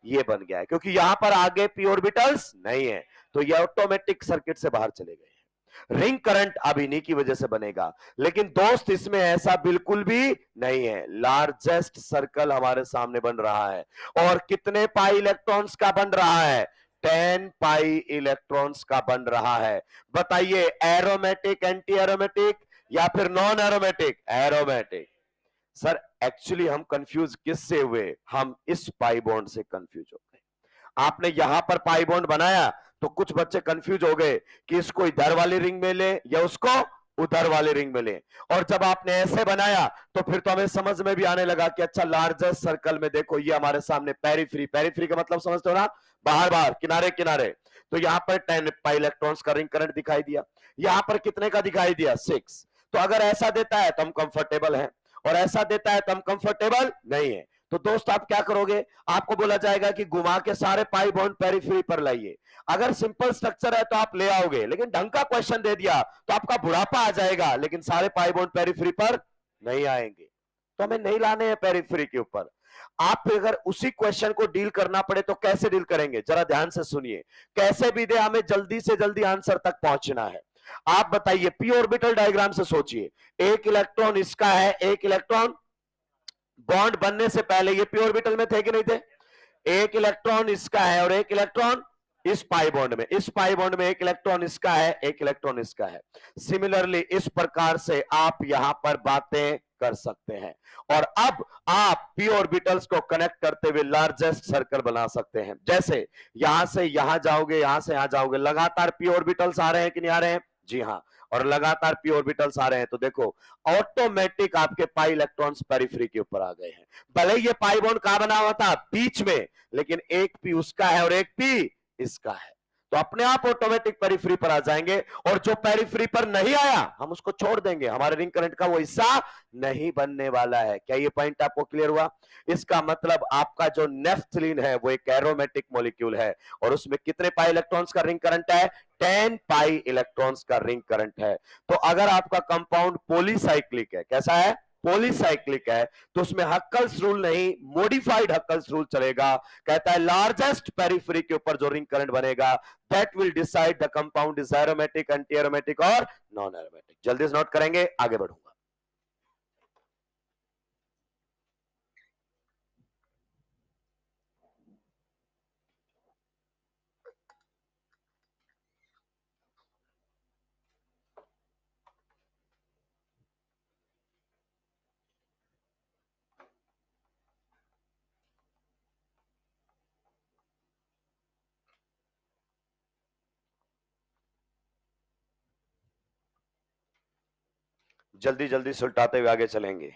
ये बन गया है, क्योंकि यहां पर आगे पी ऑर्बिटल्स नहीं है, तो ये ऑटोमेटिक सर्किट से बाहर चले गए। रिंग करंट अब इन्हीं की वजह से बनेगा। लेकिन दोस्त इसमें ऐसा बिल्कुल भी नहीं है। लार्जेस्ट सर्कल हमारे सामने बन रहा है, और कितने पाई इलेक्ट्रॉन्स का बन रहा है? 10 पाई इलेक्ट्रॉन्स का बन रहा है। बताइए एरोमेटिक, एंटी एरोमेटिक या फिर non aromatic? Aromatic. Sir actually हम कंफ्यूज किससे हुए? हम इस पाई बॉन्ड से कंफ्यूज हो गए। आपने यहां पर पाई बॉन्ड बनाया तो कुछ बच्चे कंफ्यूज हो गए कि इसको इधर वाली रिंग में ले या उसको उधर वाले रिंग में ले। और जब आपने ऐसे बनाया तो फिर तो हमें समझ में भी आने लगा कि अच्छा लार्जेस्ट सर्कल में देखो ये हमारे सामने पेरीफ्री, पेरीफ्री का मतलब समझते हो ना? बाहर बाहर, किनारे किनारे। तो यहां पर 10 पाई इलेक्ट्रॉन्स का रिंग करंट दिखाई दिया। यहां पर कितने का दिखाई दिया? 6। तो अगर ऐसा देता है तो हम कंफर्टेबल हैं, और ऐसा देता है तो हम कंफर्टेबल नहीं है। तो दोस्त आप क्या करोगे? आपको बोला जाएगा कि घुमा के सारे पाई बॉन्ड पेरीफ्री पर लाइए। अगर सिंपल स्ट्रक्चर है तो आप ले आओगे, लेकिन ढंग का क्वेश्चन दे दिया तो आपका बुढ़ापा आ जाएगा, लेकिन सारे पाई बॉन्ड पेरीफ्री पर नहीं आएंगे। तो हमें नहीं लाने हैं पेरिफेरी के ऊपर। आप अगर उसी क्वेश्चन को डील करना पड़े तो कैसे डील करेंगे, जरा ध्यान से सुनिए। कैसे भी दे, हमें जल्दी से जल्दी आंसर तक पहुंचना है। आप बताइए, पी ऑर्बिटल डायग्राम से सोचिए, एक इलेक्ट्रॉन इसका है, एक इलेक्ट्रॉन बॉन्ड बनने से पहले ये पी ऑर्बिटल में थे कि नहीं थे? एक इलेक्ट्रॉन इसका है और एक इलेक्ट्रॉन इस पाई बॉन्ड में, इस पाई बॉन्ड में एक इलेक्ट्रॉन इसका है, एक इलेक्ट्रॉन इसका है। सिमिलरली इस प्रकार से आप यहां पर बातें कर सकते हैं। और अब आप पी ऑर्बिटल्स को कनेक्ट करते हुए लार्जेस्ट सर्कल बना सकते हैं। जैसे यहां से यहां जाओगे, यहां से यहां जाओगे, लगातार पी ऑर्बिटल्स आ रहे हैं कि नहीं आ रहे हैं? जी हां। और लगातार पी ऑर्बिटल्स आ रहे हैं तो देखो ऑटोमेटिक आपके पाई इलेक्ट्रॉन्स पेरिफेरी के ऊपर आ गए हैं। भले ये पाई बॉन्ड कहां बना हुआ था? बीच में, लेकिन एक पी उसका है और एक पी इसका है, तो अपने आप ऑटोमेटिक पेरिफेरी पर आ जाएंगे। और जो पेरिफेरी पर नहीं आया हम उसको छोड़ देंगे, हमारे रिंग करंट का वो हिस्सा नहीं बनने वाला है। क्या ये पॉइंट आपको क्लियर हुआ? इसका मतलब आपका जो नेफ्थलीन है वो एक एरोमेटिक मॉलिक्यूल है और उसमें कितने पाई इलेक्ट्रॉन्स का रिंग करंट है? 10 पाई इलेक्ट्रॉन्स का रिंग करंट है। तो अगर आपका कंपाउंड पॉलीसाइक्लिक है, कैसा है? पॉलीसाइक्लिक है, तो उसमें हक्कल्स रूल नहीं, मॉडिफाइड हक्कल्स रूल चलेगा। कहता है लार्जेस्ट पेरिफेरी के ऊपर जो रिंग करंट बनेगा that will decide the compound is aromatic, anti aromatic और नॉन एरोमेटिक। जल्दी से नोट करेंगे, आगे बढ़ूंगा। जल्दी जल्दी सुलटाते हुए आगे चलेंगे।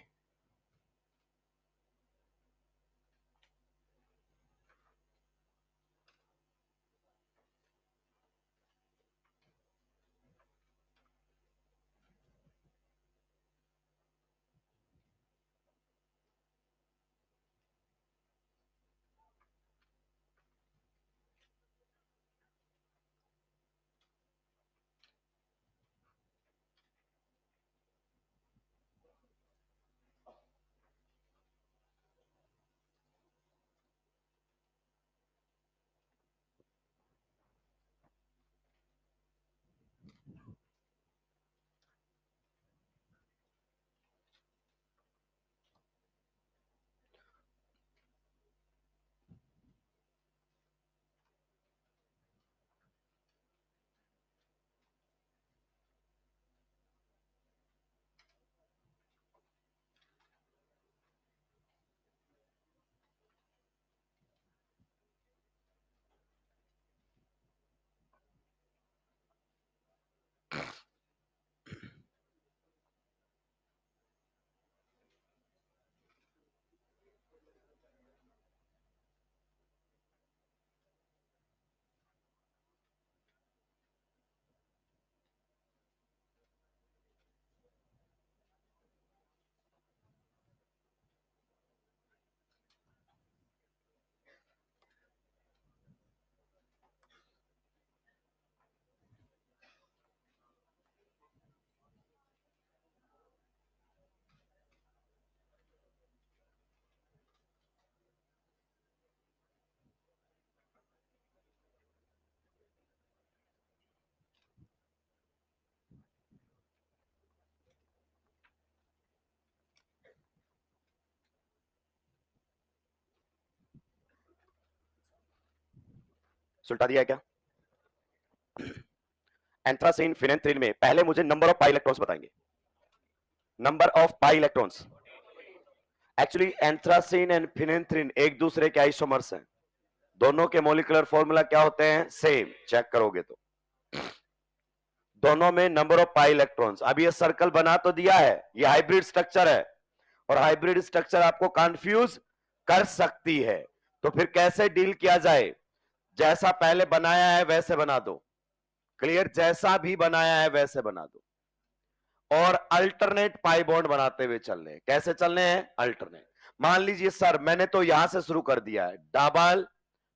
सुलटा दिया है क्या? एंथ्रासीन फिनेंथ्रीन में पहले मुझे नंबर ऑफ पाई इलेक्ट्रॉन्स बताएंगे। Number of pi electrons. Actually anthracene and phenanthrene एक दूसरे के आइसोमर्स हैं, दोनों के मॉलिक्यूलर फॉर्मूला क्या होते हैं? सेम। चेक करोगे तो दोनों में नंबर ऑफ पाई इलेक्ट्रॉन्स। अब ये सर्कल बना तो दिया है, ये हाइब्रिड स्ट्रक्चर है और हाइब्रिड स्ट्रक्चर आपको कंफ्यूज कर सकती है, तो फिर कैसे डील किया जाए? जैसा पहले बनाया है वैसे बना दो। क्लियर? जैसा भी बनाया है वैसे बना दो और अल्टरनेट पाई बॉन्ड बनाते हुए चलने हैं। कैसे चलने हैं? अल्टरनेट। मान लीजिए सर मैंने तो यहां से शुरू कर दिया है, डबल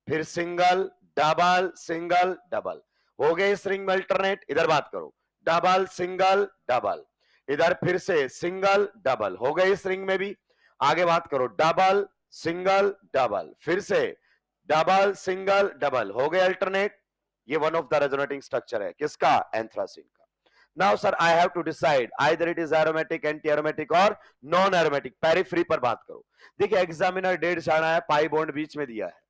फिर सिंगल, डबल सिंगल डबल, हो गए इस रिंग में अल्टरनेट। इधर बात करो, डबल सिंगल डबल, इधर फिर से सिंगल डबल, हो गए इस रिंग में भी। आगे बात करो, डबल सिंगल डबल, फिर से डबल सिंगल डबल, हो गए अल्टरनेट। ये one of the resonating structure है किसका, एंथ्रासिन का। Now sir I have to decide either it is aromatic, anti aromatic और नॉन एरोमेटिक। पेरिफ्री पर बात करो। देखिए एग्जामिनर डेढ़ जाना है, पाई बॉन्ड बीच में दिया है,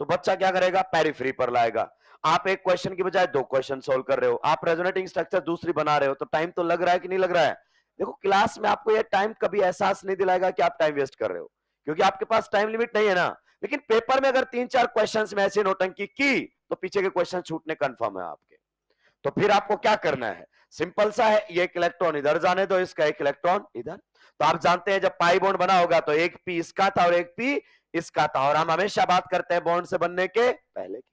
तो बच्चा क्या करेगा, पेरिफ्री पर लाएगा। आप एक क्वेश्चन की बजाय दो क्वेश्चन सोल्व कर रहे हो, आप रेजोनेटिंग स्ट्रक्चर दूसरी बना रहे हो, तो टाइम तो लग रहा है कि नहीं लग रहा है। देखो क्लास में आपको ये टाइम कभी एहसास नहीं दिलाएगा कि आप टाइम वेस्ट कर रहे हो, क्योंकि आपके पास टाइम लिमिट नहीं है ना। लेकिन पेपर में अगर 3-4 क्वेश्चन में ऐसी नोटंकी की तो पीछे के क्वेश्चन छूटने कंफर्म है आपके। तो फिर आपको क्या करना है, सिंपल सा है, ये एक इलेक्ट्रॉन इधर जाने दो, इसका एक इलेक्ट्रॉन इधर। तो आप जानते हैं जब पाई बॉन्ड बना होगा तो एक पी इसका था और एक पी इसका था, और हम हमेशा बात करते हैं बॉन्ड से बनने के पहले की।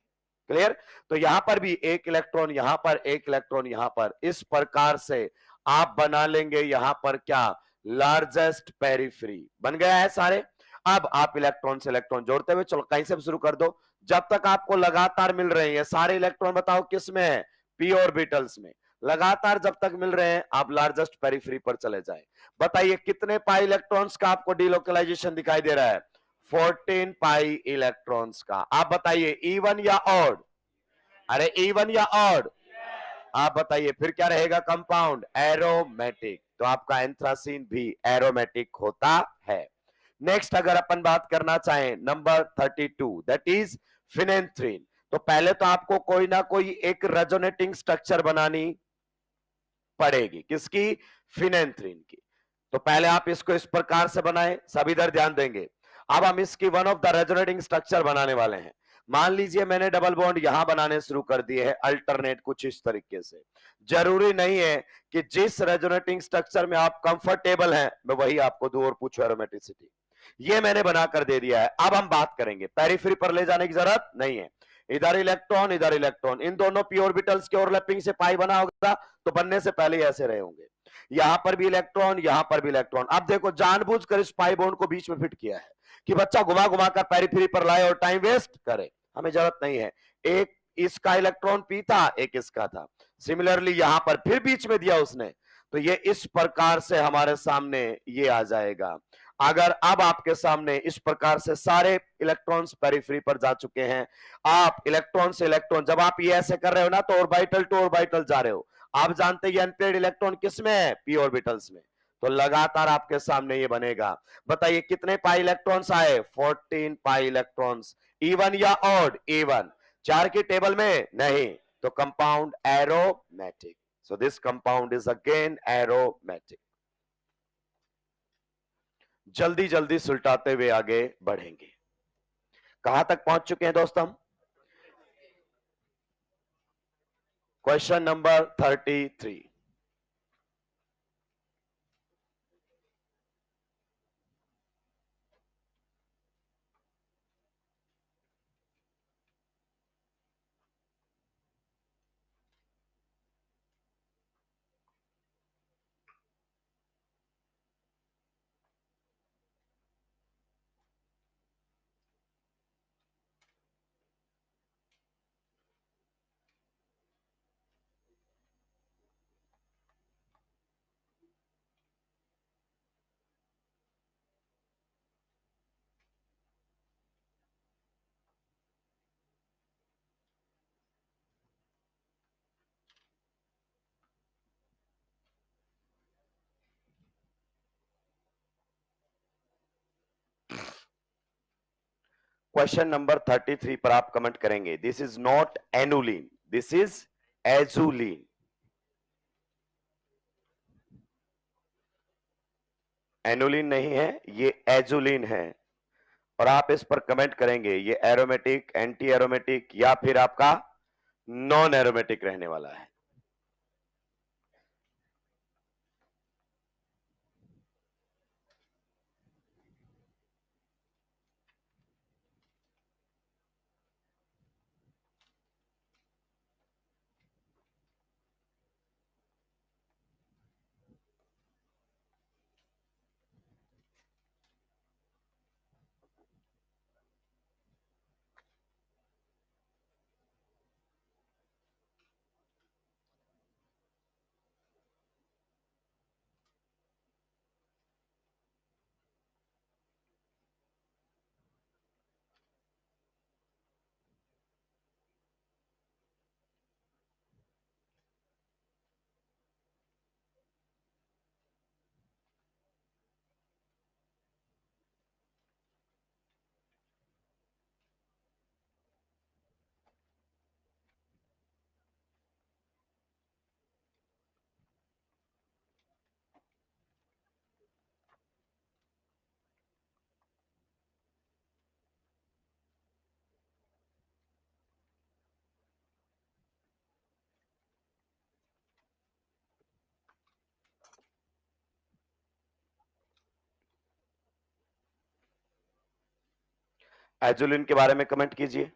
क्लियर। तो यहां पर भी एक इलेक्ट्रॉन, यहां पर एक इलेक्ट्रॉन, यहां पर, इस प्रकार से आप बना लेंगे यहां पर क्या, लार्जेस्ट पेरिफ्री बन गया है सारे। अब आप इलेक्ट्रॉन से इलेक्ट्रॉन जोड़ते हुए चलो, कहीं से शुरू कर दो, जब तक आपको लगातार मिल रहे हैं सारे इलेक्ट्रॉन, बताओ किस में है, पी ऑर्बिटल्स में। लगातार जब तक मिल रहे हैं आप लार्जेस्ट पेरिफ्री पर चले जाएं। बताइए कितने पाई इलेक्ट्रॉन्स का आपको डिलोकलाइजेशन दिखाई दे रहा है, 14 पाई इलेक्ट्रॉन्स का। आप बताइए इवन या ऑड, अरे इवन या ऑड, आप बताइए फिर क्या रहेगा, कंपाउंड एरोमेटिक। तो आपका एंथ्रासीन भी एरोमेटिक होता है। नेक्स्ट अगर अपन बात करना चाहें नंबर 32, दैट इज फिनेंथ्रीन। तो पहले तो आपको कोई ना कोई एक रेजोनेटिंग स्ट्रक्चर बनानी पड़ेगी, किसकी, फिनेंथ्रीन की। तो पहले आप इसको इस प्रकार से बनाए, सब इधर ध्यान देंगे। अब हम इसकी one of the resonating structure बनाने वाले हैं। मान लीजिए मैंने डबल बॉन्ड यहां बनाने शुरू कर दिए हैं अल्टरनेट कुछ इस तरीके से। जरूरी नहीं है कि जिस रेजोनेटिंग स्ट्रक्चर में आप कंफर्टेबल हैं मैं वही आपको दूं और पूछूं एरोमेटिसिटी। ये मैंने बनाकर दे दिया है। अब हम बात करेंगे, पेरिफेरी पर ले जाने की जरूरत नहीं है। इधर इलेक्ट्रॉन इधर इलेक्ट्रॉन, इन दोनों पी ऑर्बिटल्स के ओवरलैपिंग से पाई बना होगा, तो बनने से पहले ऐसे रहे होंगे। यहां पर भी इलेक्ट्रॉन, यहां पर भी इलेक्ट्रॉन। अब देखो जानबूझकर इस पाई बॉन्ड को बीच में फिट किया है कि बच्चा घुमा घुमा कर पेरिफेरी पर लाए और टाइम वेस्ट करे, हमें जरूरत नहीं है। एक इसका इलेक्ट्रॉन पी था, एक इसका था, सिमिलरली यहां पर फिर बीच में दिया उसने, तो ये इस प्रकार से हमारे सामने ये आ जाएगा। अगर अब आपके सामने इस प्रकार से सारे इलेक्ट्रॉन्स पेरिफेरी पर जा चुके हैं, आप इलेक्ट्रॉन से इलेक्ट्रॉन, जब आप ये ऐसे कर रहे हो ना तो ऑर्बिटल टू ऑर्बिटल जा रहे हो। आप जानते हैं अनपेड इलेक्ट्रॉन किस में है, पी ऑर्बिटल्स में। तो लगातार आपके सामने ये बनेगा। बताइए कितने पाई इलेक्ट्रॉन्स आए, 14 पाई इलेक्ट्रॉन्स। इवन या ऑड, इवन। चार की टेबल में नहीं, तो compound aromatic. So this compound is again aromatic. जल्दी जल्दी सुलटाते हुए आगे बढ़ेंगे। कहां तक पहुंच चुके हैं दोस्त हम, क्वेश्चन नंबर 33। क्वेश्चन नंबर 33 पर आप कमेंट करेंगे, this is not annulene, this is azulene. Annulene नहीं है, ये एजुलिन है। और आप इस पर कमेंट करेंगे ये एरोमेटिक, एंटी एरोमेटिक या फिर आपका नॉन एरोमेटिक रहने वाला है। एजुलिन के बारे में कमेंट कीजिए।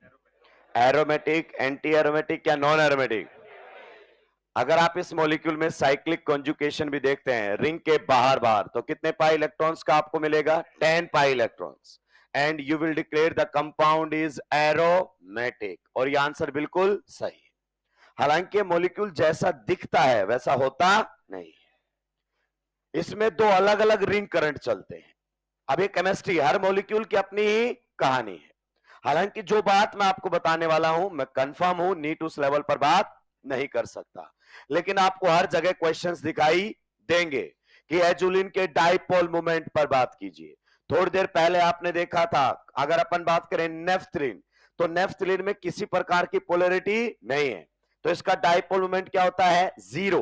एरोमेटिक, एंटी एरोमेटिक या नॉन एरोमेटिक? अगर आप इस मॉलिक्यूल में साइक्लिक कॉन्जुगेशन भी देखते हैं रिंग के बाहर बाहर, तो कितने पाई इलेक्ट्रॉन्स का आपको मिलेगा? 10 pi electrons. And you will declare the compound is aromatic, और ये आंसर बिल्कुल सही है। हालांकि मॉलिक्यूल जैसा दिखता है वैसा होता नहीं है। इसमें दो अलग अलग रिंग करंट चलते हैं। अब ये केमिस्ट्री, हर मॉलिक्यूल की अपनी ही कहानी है। हालांकि जो बात मैं आपको बताने वाला हूं, मैं कंफर्म हूं नीट उस लेवल पर बात नहीं कर सकता, लेकिन आपको हर जगह क्वेश्चंस दिखाई देंगे कि एजुलिन के डाइपोल मोमेंट पर बात कीजिए। थोड़ी देर पहले आपने देखा था, अगर अपन बात करें नेफ्थलीन, तो नेफ्थलीन में किसी प्रकार की पोलैरिटी नहीं है, तो इसका डाइपोल मोमेंट क्या होता है? जीरो।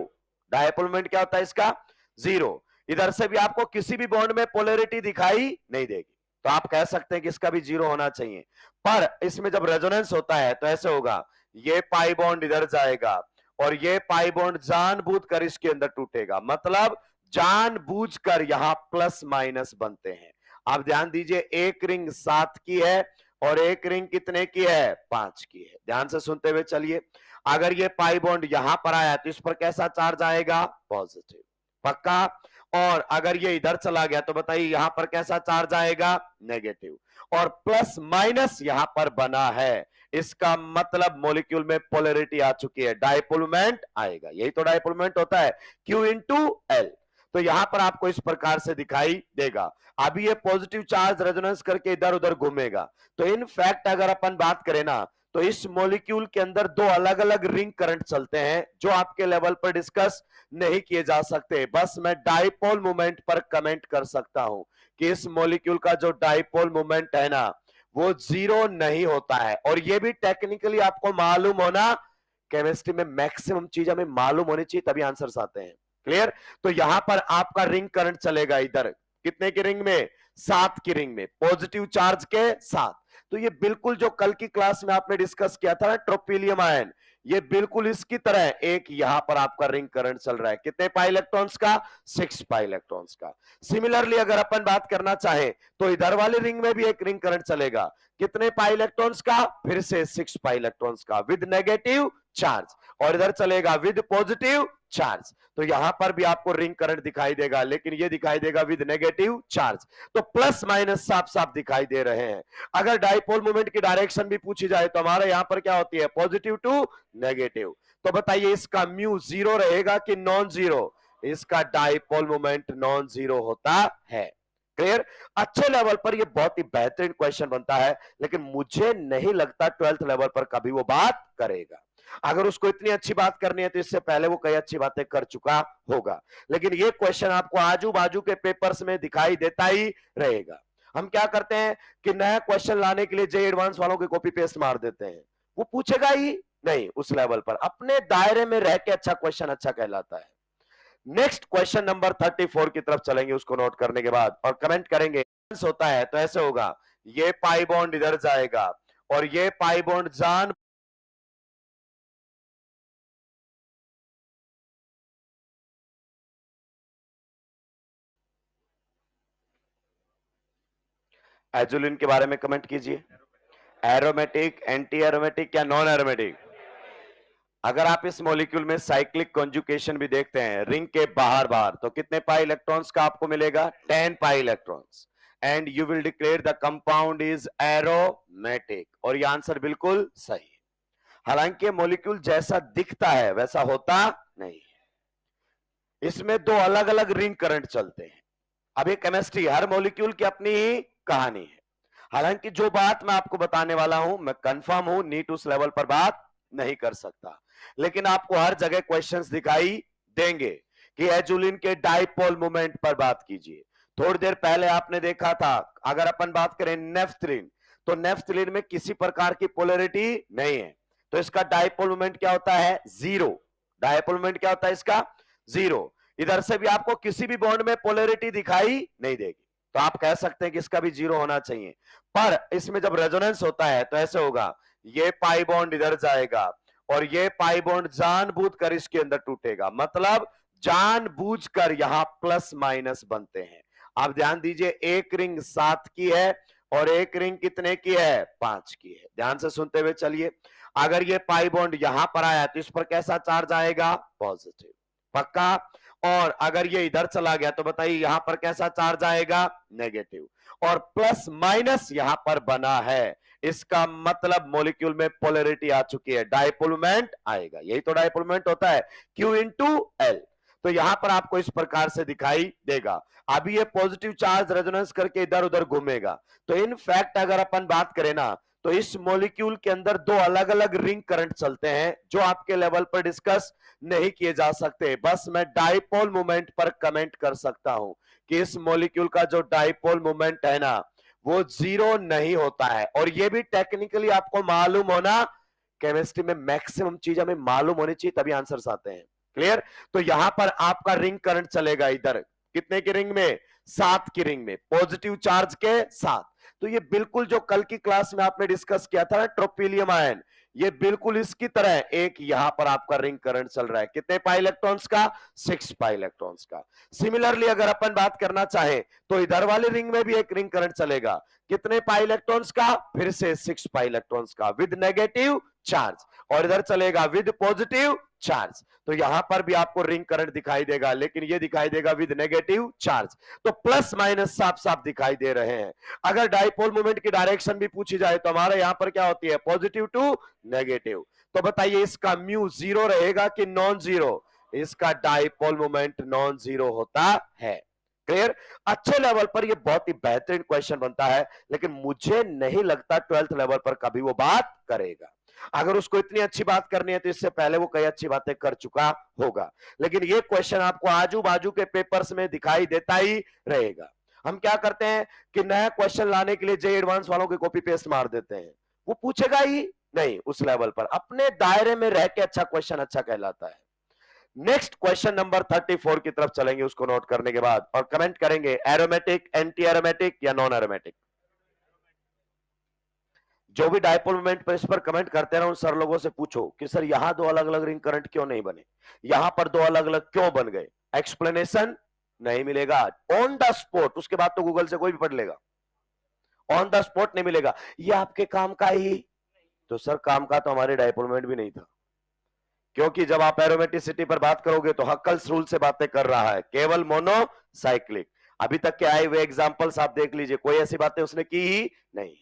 डाइपोल मोमेंट क्या होता है इसका? जीरो। इधर से भी आपको किसी भी बॉन्ड में पोलैरिटी दिखाई नहीं देगी, तो आप कह सकते हैं कि इसका भी जीरो होना चाहिए। पर इसमें जब रेजोनेंस होता है तो ऐसे होगा, ये पाई बॉन्ड इधर जाएगा और ये पाई बॉन्ड जानबूझकर इसके अंदर टूटेगा, मतलब जानबूझकर यहां प्लस माइनस बनते हैं। आप ध्यान दीजिए, एक रिंग 7 की है और एक रिंग कितने की है? 5 की है। ध्यान से सुनते हुए चलिए। अगर ये पाई बॉन्ड यहां पर आया तो इस पर कैसा चार्ज आएगा? पॉजिटिव, पक्का। और अगर ये इधर चला गया तो बताइए यहां पर कैसा चार्ज आएगा? नेगेटिव। और प्लस माइनस यहां पर बना है, इसका मतलब मॉलिक्यूल में पोलैरिटी आ चुकी है, डाइपोल मोमेंट आएगा। यही तो डाइपोल मोमेंट होता है, Q इंटू एल। तो यहां पर आपको इस प्रकार से दिखाई देगा। अभी ये पॉजिटिव चार्ज रेजोनेंस करके इधर उधर घूमेगा। तो इन फैक्ट अगर अपन बात करें ना, तो इस मॉलिक्यूल के अंदर दो अलग अलग रिंग करंट चलते हैं जो आपके लेवल पर डिस्कस नहीं किए जा सकते। बस मैं डाइपोल मोमेंट पर कमेंट कर सकता हूं कि इस मॉलिक्यूल का जो डाइपोल मोमेंट है ना, वो जीरो नहीं होता है। और ये भी टेक्निकली आपको मालूम होना, केमिस्ट्री में मैक्सिमम चीज हमें मालूम होनी चाहिए तभी आंसर्स आते हैं। क्लियर? तो यहां पर आपका रिंग करंट चलेगा इधर, कितने की रिंग में? 7 की रिंग में, पॉजिटिव चार्ज के साथ। तो ये बिल्कुल जो कल की क्लास में आपने डिस्कस किया था ना, ट्रोपिलियम आयन, ये बिल्कुल इसकी तरह है। एक यहां पर आपका रिंग करंट चल रहा है, कितने पाई इलेक्ट्रॉन्स का? 6 पाई इलेक्ट्रॉन्स का। सिमिलरली अगर अपन बात करना चाहे तो इधर वाले रिंग में भी एक रिंग करंट चलेगा, कितने पाई इलेक्ट्रॉन्स का? फिर से 6 पाई इलेक्ट्रॉन्स का, विद नेगेटिव चार्ज। और इधर चलेगा विद पॉजिटिव चार्ज। तो यहां पर भी आपको रिंग करंट दिखाई देगा, लेकिन ये दिखाई देगा विद नेगेटिव चार्ज। तो प्लस माइनस साफ साफ दिखाई दे रहे हैं। अगर डाइपोल मोमेंट की डायरेक्शन भी पूछी जाए तो हमारे यहां पर क्या होती है? Positive to negative. तो बताइए इसका म्यू जीरो रहेगा कि नॉन जीरो? इसका डाइपोल मोमेंट नॉन जीरो होता है। क्लियर? अच्छे लेवल पर यह बहुत ही बेहतरीन क्वेश्चन बनता है, लेकिन मुझे नहीं लगता 12th लेवल पर कभी वो बात करेगा। अगर उसको इतनी अच्छी बात करनी है तो इससे पहले वो कई अच्छी बातें कर चुका होगा। लेकिन ये क्वेश्चन आपको आजू बाजू के पेपर्स में दिखाई देता ही रहेगा। हम क्या करते हैं कि नया क्वेश्चन लाने के लिए जे एडवांस वालों के कॉपी पेस्ट मार देते हैं, वो पूछेगा ही नहीं उस लेवल पर। अपने दायरे में रह के अच्छा क्वेश्चन अच्छा कहलाता है। नेक्स्ट क्वेश्चन नंबर 34 की तरफ चलेंगे, उसको नोट करने के बाद और कमेंट करेंगे। होता है तो ऐसे होगा, ये पाई बॉन्ड इधर जाएगा और ये पाई बॉन्ड जान एजुलिन के बारे में कमेंट कीजिए। एरोमेटिक, एंटी एरोमेटिक या नॉन एरोमेटिक? अगर आप इस मॉलिक्यूल में साइक्लिक कॉन्जुगेशन भी देखते हैं रिंग के बाहर बाहर, तो कितने पाई इलेक्ट्रॉन्स का आपको मिलेगा? 10 pi electrons. And you will declare the compound is aromatic, और ये आंसर बिल्कुल सही है। हालांकि मॉलिक्यूल जैसा दिखता है वैसा होता नहीं है। इसमें दो अलग अलग रिंग करंट चलते हैं। अब ये केमिस्ट्री, हर मॉलिक्यूल की अपनी ही कहानी है। हालांकि जो बात मैं आपको बताने वाला हूं, मैं कंफर्म हूं नीट उस लेवल पर बात नहीं कर सकता, लेकिन आपको हर जगह क्वेश्चंस दिखाई देंगे कि एजुलिन के डाइपोल मोमेंट पर बात कीजिए। थोड़ी देर पहले आपने देखा था, अगर अपन बात करें नेफ्थलीन, तो नेफ्थलीन में किसी प्रकार की पोलैरिटी नहीं है, तो इसका डाइपोल मोमेंट क्या होता है? जीरो। डाइपोल मोमेंट क्या होता है इसका? जीरो। इधर से भी आपको किसी भी बॉन्ड में पोलैरिटी दिखाई नहीं देगी, तो आप कह सकते हैं कि इसका भी जीरो होना चाहिए। पर इसमें जब रेजोनेंस होता है तो ऐसे होगा, ये पाई बॉन्ड इधर जाएगा और ये पाई बॉन्ड जानबूझकर इसके अंदर टूटेगा, मतलब जानबूझकर यहां प्लस माइनस बनते हैं। आप ध्यान दीजिए, एक रिंग 7 की है और एक रिंग कितने की है? 5 की है। ध्यान से सुनते हुए चलिए। अगर ये पाई बॉन्ड यहां पर आया तो इस पर कैसा चार्ज आएगा? पॉजिटिव। पक्का? और अगर ये इधर चला गया तो बताइए यहां पर कैसा चार्ज आएगा? नेगेटिव। और प्लस माइनस यहां पर बना है, इसका मतलब मॉलिक्यूल में पोलैरिटी आ चुकी है, डायपोल मोमेंट आएगा। यही तो डायपोल मोमेंट होता है, Q इंटू एल। तो यहां पर आपको इस प्रकार से दिखाई देगा। अभी ये पॉजिटिव चार्ज रेजोनेंस करके इधर उधर घूमेगा। तो इन फैक्ट अगर अपन बात करें ना, तो इस मॉलिक्यूल के अंदर दो अलग अलग रिंग करंट चलते हैं जो आपके लेवल पर डिस्कस नहीं किए जा सकते। बस मैं डाइपोल मोमेंट पर कमेंट कर सकता हूं कि इस मॉलिक्यूल का जो डाइपोल मोमेंट है ना, वो जीरो नहीं होता है। और ये भी टेक्निकली आपको मालूम होना, केमिस्ट्री में मैक्सिमम चीज हमें मालूम होनी चाहिए तभी आंसर्स आते हैं। क्लियर? तो यहां पर आपका रिंग करंट चलेगा इधर, कितने की रिंग में? 7 की रिंग में, पॉजिटिव चार्ज के साथ। तो ये बिल्कुल जो कल की क्लास में आपने डिस्कस किया था ना, ट्रोपिलियम आयन, ये बिल्कुल इसकी तरह है। एक यहां पर आपका रिंग करंट चल रहा है, कितने पाई इलेक्ट्रॉन्स का? 6 पाई इलेक्ट्रॉन्स का। सिमिलरली अगर अपन बात करना चाहे तो इधर वाले रिंग में भी एक रिंग करंट चलेगा, कितने पाई इलेक्ट्रॉन्स का? फिर से 6 पाई इलेक्ट्रॉन्स का, विद नेगेटिव चार्ज। और इधर चलेगा विद पॉजिटिव चार्ज। तो यहां पर भी आपको रिंग करंट दिखाई देगा, लेकिन ये दिखाई देगा विद नेगेटिव चार्ज। तो प्लस माइनस साफ साफ दिखाई दे रहे हैं। अगर डाइपोल मोमेंट की डायरेक्शन भी पूछी जाए तो हमारे यहां पर क्या होती है? Positive to negative. तो बताइए इसका म्यू जीरो रहेगा कि नॉन जीरो? इसका डाइपोल मोमेंट नॉन जीरो होता है। क्लियर? अच्छे लेवल पर यह बहुत ही बेहतरीन क्वेश्चन बनता है, लेकिन मुझे नहीं लगता 12th लेवल पर कभी वो बात करेगा। अगर उसको इतनी अच्छी बात करनी है तो इससे पहले वो कई अच्छी बातें कर चुका होगा। लेकिन ये क्वेश्चन आपको आजू बाजू के पेपर्स में दिखाई देता ही रहेगा। हम क्या करते हैं कि नया क्वेश्चन लाने के लिए जे एडवांस वालों की कॉपी पेस्ट मार देते हैं, वो पूछेगा ही नहीं उस लेवल पर। अपने दायरे में रह के अच्छा क्वेश्चन अच्छा कहलाता है। नेक्स्ट क्वेश्चन नंबर 34 की तरफ चलेंगे, उसको नोट करने के बाद और कमेंट करेंगे एरोमेटिक, एंटी एरोमेटिक या नॉन एरोमेटिक। जो भी डायपोल मोमेंट पर इस पर कमेंट करते हैं ना, उन सर लोगों से पूछो कि सर यहां दो अलग अलग रिंग करंट क्यों नहीं बने, यहां पर दो अलग अलग क्यों बन गए। एक्सप्लेनेशन नहीं मिलेगा ऑन द स्पॉट, उसके बाद तो गूगल से कोई भी पढ़ लेगा। ऑन द स्पॉट नहीं मिलेगा, ये आपके काम का ही। तो सर काम का तो हमारे डायपोल मोमेंट भी नहीं था, क्योंकि जब आप एरोमेटिसिटी पर बात करोगे तो हक्कल्स रूल से बातें कर रहा है, केवल मोनोसाइक्लिक। अभी तक के आए हुए एग्जांपल्स आप देख लीजिए, कोई ऐसी बातें उसने की ही नहीं।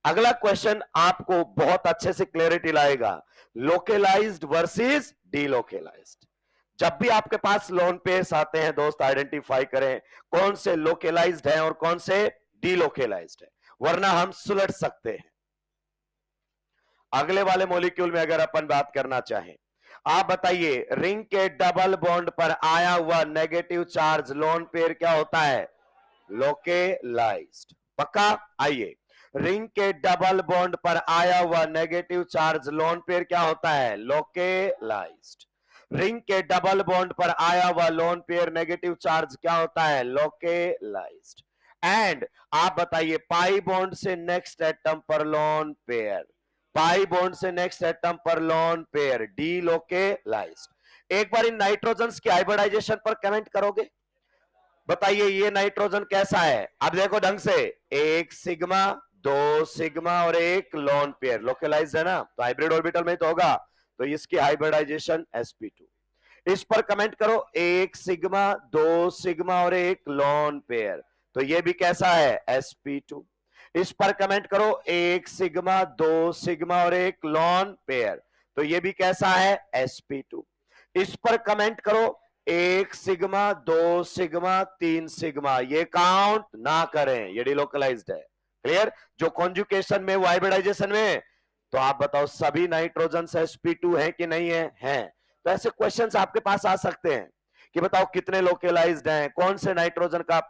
अगला क्वेश्चन आपको बहुत अच्छे से क्लैरिटी लाएगा, लोकलाइज्ड वर्सेस डीलोकलाइज्ड। जब भी आपके पास लोन पेयर्स आते हैं दोस्त, आइडेंटिफाई करें कौन से लोकलाइज्ड हैं और कौन से डीलोकलाइज्ड है, वरना हम सुलट सकते हैं। अगले वाले मॉलिक्यूल में अगर अपन बात करना चाहें, आप बताइए रिंग के डबल बॉन्ड पर आया हुआ नेगेटिव चार्ज लोन पेयर क्या होता है? लोकलाइज्ड। पक्का? आइए, रिंग के डबल बॉन्ड पर आया हुआ नेगेटिव चार्ज लोन पेयर क्या होता है? लोकलाइज्ड। रिंग के डबल बॉन्ड पर आया हुआ लोन पेयर नेगेटिव चार्ज क्या होता है? लोकलाइज्ड। एंड आप बताइए पाई बॉन्ड से नेक्स्ट एटम पर लोन पेयर, पाई बॉन्ड से नेक्स्ट एटम पर लोन पेयर डीलोकलाइज्ड। एक बार इन नाइट्रोजन की हाइब्रिडाइजेशन पर कमेंट करोगे? बताइए ये नाइट्रोजन कैसा है? अब देखो ढंग से, एक सिग्मा, दो सिग्मा और एक लोन पेयर, लोकलाइज्ड है ना, तो हाइब्रिड ऑर्बिटल में तो होगा, तो इसकी हाइब्रिडाइजेशन sp2। इस पर कमेंट करो, एक सिग्मा, दो सिग्मा और एक लोन पेयर, तो ये भी कैसा है? sp2। इस पर कमेंट करो, एक सिग्मा, दो सिग्मा और एक लोन पेयर, तो ये भी कैसा है? sp2। इस पर कमेंट करो, एक सिग्मा, दो सिग्मा, तीन सिग्मा, ये काउंट ना करें, ये डिलोकलाइज्ड है। क्लियर? जो कॉन्जुकेशन में, वो हाइब्रिडाइजेशन में, तो आप बताओ सभी नाइट्रोजन sp2 है कि नहीं है? हैं। तो ऐसे क्वेश्चंस आपके पास आ सकते हैं कि बताओ कितने लोकलाइज्ड हैं, कौन से नाइट्रोजन का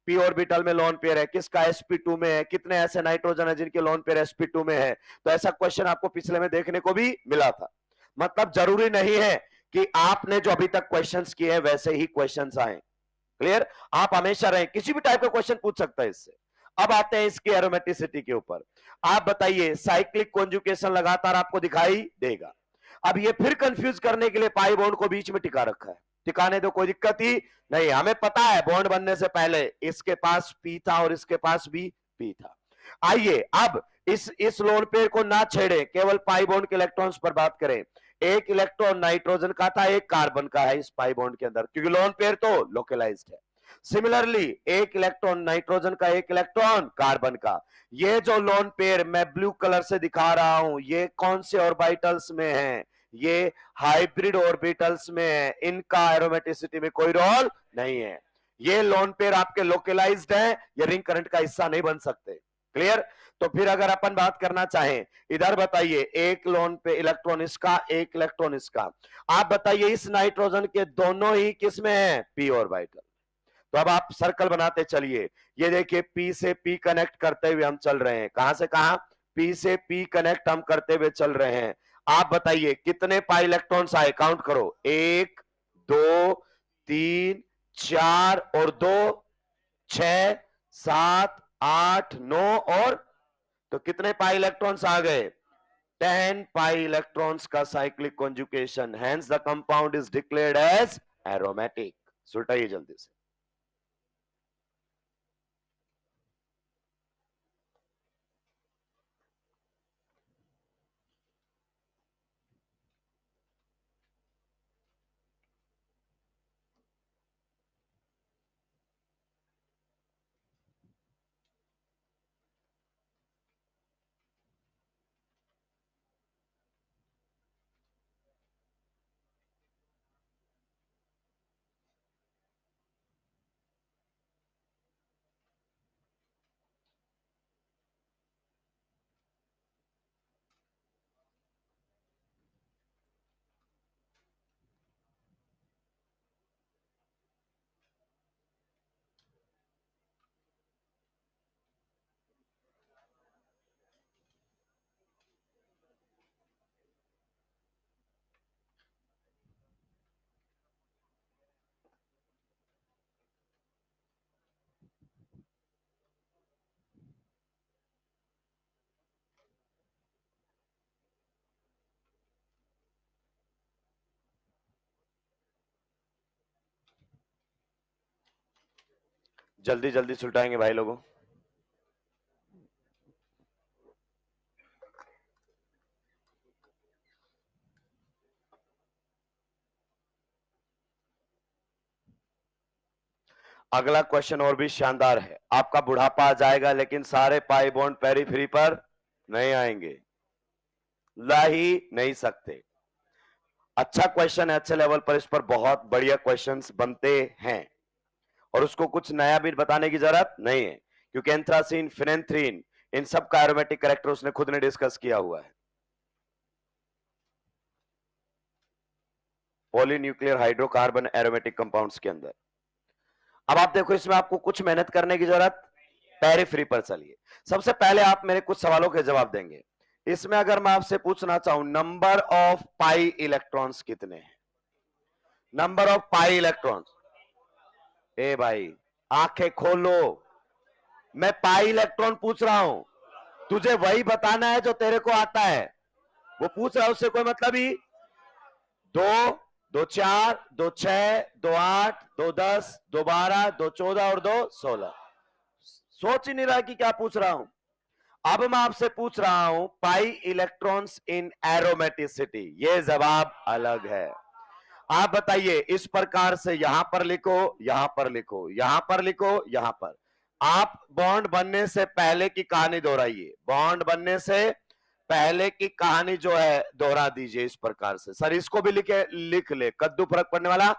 पी ऑर्बिटल में लोन पेयर है, किसका sp2 में है, कितने ऐसे नाइट्रोजन है जिनके लोन पेयर sp2 में है। तो ऐसा क्वेश्चन आपको पिछले में देखने को भी मिला था। मतलब जरूरी नहीं है कि आपने जो अभी तक क्वेश्चंस किए हैं वैसे ही क्वेश्चंस आए। क्लियर? आप हमेशा रहे, किसी भी टाइप का क्वेश्चन पूछ सकता है इससे। अब आते हैं इसकी एरोमेटिसिटी के ऊपर। आप बताइए साइक्लिक कॉन्जुगेशन लगातार आपको दिखाई देगा। अब ये फिर कंफ्यूज करने के लिए पाई बॉन्ड को बीच में टिका रखा है, टिकाने दो, कोई दिक्कत ही नहीं। हमें पता है बॉन्ड बनने से पहले इसके पास पी था और इसके पास भी पी था। आइए अब इस लोन पेयर को ना छेड़े, केवल पाई बॉन्ड के इलेक्ट्रॉन्स पर बात करें। एक इलेक्ट्रॉन नाइट्रोजन का था, एक कार्बन का है इस पाई बॉन्ड के अंदर, क्योंकि लोन पेयर तो लोकलाइज्ड है। सिमिलरली एक इलेक्ट्रॉन नाइट्रोजन का, एक इलेक्ट्रॉन कार्बन का। ये जो लोन पेयर मैं ब्लू कलर से दिखा रहा हूं, ये कौन से ऑर्बिटल्स में है? ये हाइब्रिड ऑर्बिटल्स में है। इनका एरोमेटिसिटी में कोई रोल नहीं है। ये लोन पेयर आपके लोकलाइज्ड है, ये रिंग करंट का हिस्सा नहीं बन सकते। क्लियर? तो फिर अगर अपन बात करना चाहें, इधर बताइए एक लोन पे इलेक्ट्रॉन इसका, एक इलेक्ट्रॉन इसका। आप बताइए इस नाइट्रोजन के दोनों ही किस में है? P orbital. तो अब आप सर्कल बनाते चलिए। ये देखिए पी से पी कनेक्ट करते हुए हम चल रहे हैं। कहां से कहां? पी से पी कनेक्ट हम करते हुए चल रहे हैं। आप बताइए कितने पाई इलेक्ट्रॉन्स आए? काउंट करो। 1 2 3 4 और 2 6 7 8 9 और, तो कितने पाई इलेक्ट्रॉन्स आ गए? 10 पाई इलेक्ट्रॉन्स का cyclic conjugation, hence the compound is declared as aromatic. सुलटाइए जल्दी से। जल्दी जल्दी सुलटाएंगे भाई लोगों। अगला क्वेश्चन और भी शानदार है। आपका बुढ़ापा आ जाएगा लेकिन सारे पाई बॉन्ड पेरीफ्री पर नहीं आएंगे, ला ही नहीं सकते। अच्छा क्वेश्चन है, अच्छे लेवल पर इस पर बहुत बढ़िया क्वेश्चंस बनते हैं और उसको कुछ नया भी बताने की जरूरत नहीं है, क्योंकि एंथ्रासीन, फिनेंथ्रीन, इन सब का एरोमेटिक कैरेक्टर उसने खुद ने डिस्कस किया हुआ है। पॉलीन्यूक्लियर हाइड्रोकार्बन एरोमेटिक कंपाउंड्स के अंदर। अब आप देखो इसमें आपको कुछ मेहनत करने की जरूरत, पेरिफ्री पर चलिए। सबसे पहले आप मेरे कुछ सवालों के जवाब देंगे। इसमें अगर मैं आपसे पूछना चाहूं नंबर ऑफ पाई इलेक्ट्रॉन्स कितने हैं? Number of pi electrons. ए भाई आंखें खोलो, मैं पाई इलेक्ट्रॉन पूछ रहा हूं, तुझे वही बताना है जो तेरे को आता है। वो पूछ रहा है उससे कोई मतलब ही। 2 2 4 2 6 2 8 2 10 2 12 2 14 और 2 16। सोच ही नहीं रहा कि क्या पूछ रहा हूं। अब मैं आपसे पूछ रहा हूं पाई इलेक्ट्रॉन्स इन एरोमेटिसिटी, ये जवाब अलग है। आप बताइए इस प्रकार से यहां पर लिखो, यहां पर लिखो, यहां पर लिखो, यहां पर। आप बॉन्ड बनने से पहले की कहानी दोहराइए, बॉन्ड बनने से पहले की कहानी जो है दोहरा दीजिए इस प्रकार से। सर इसको भी लिख ले, कद्दू फर्क पड़ने वाला।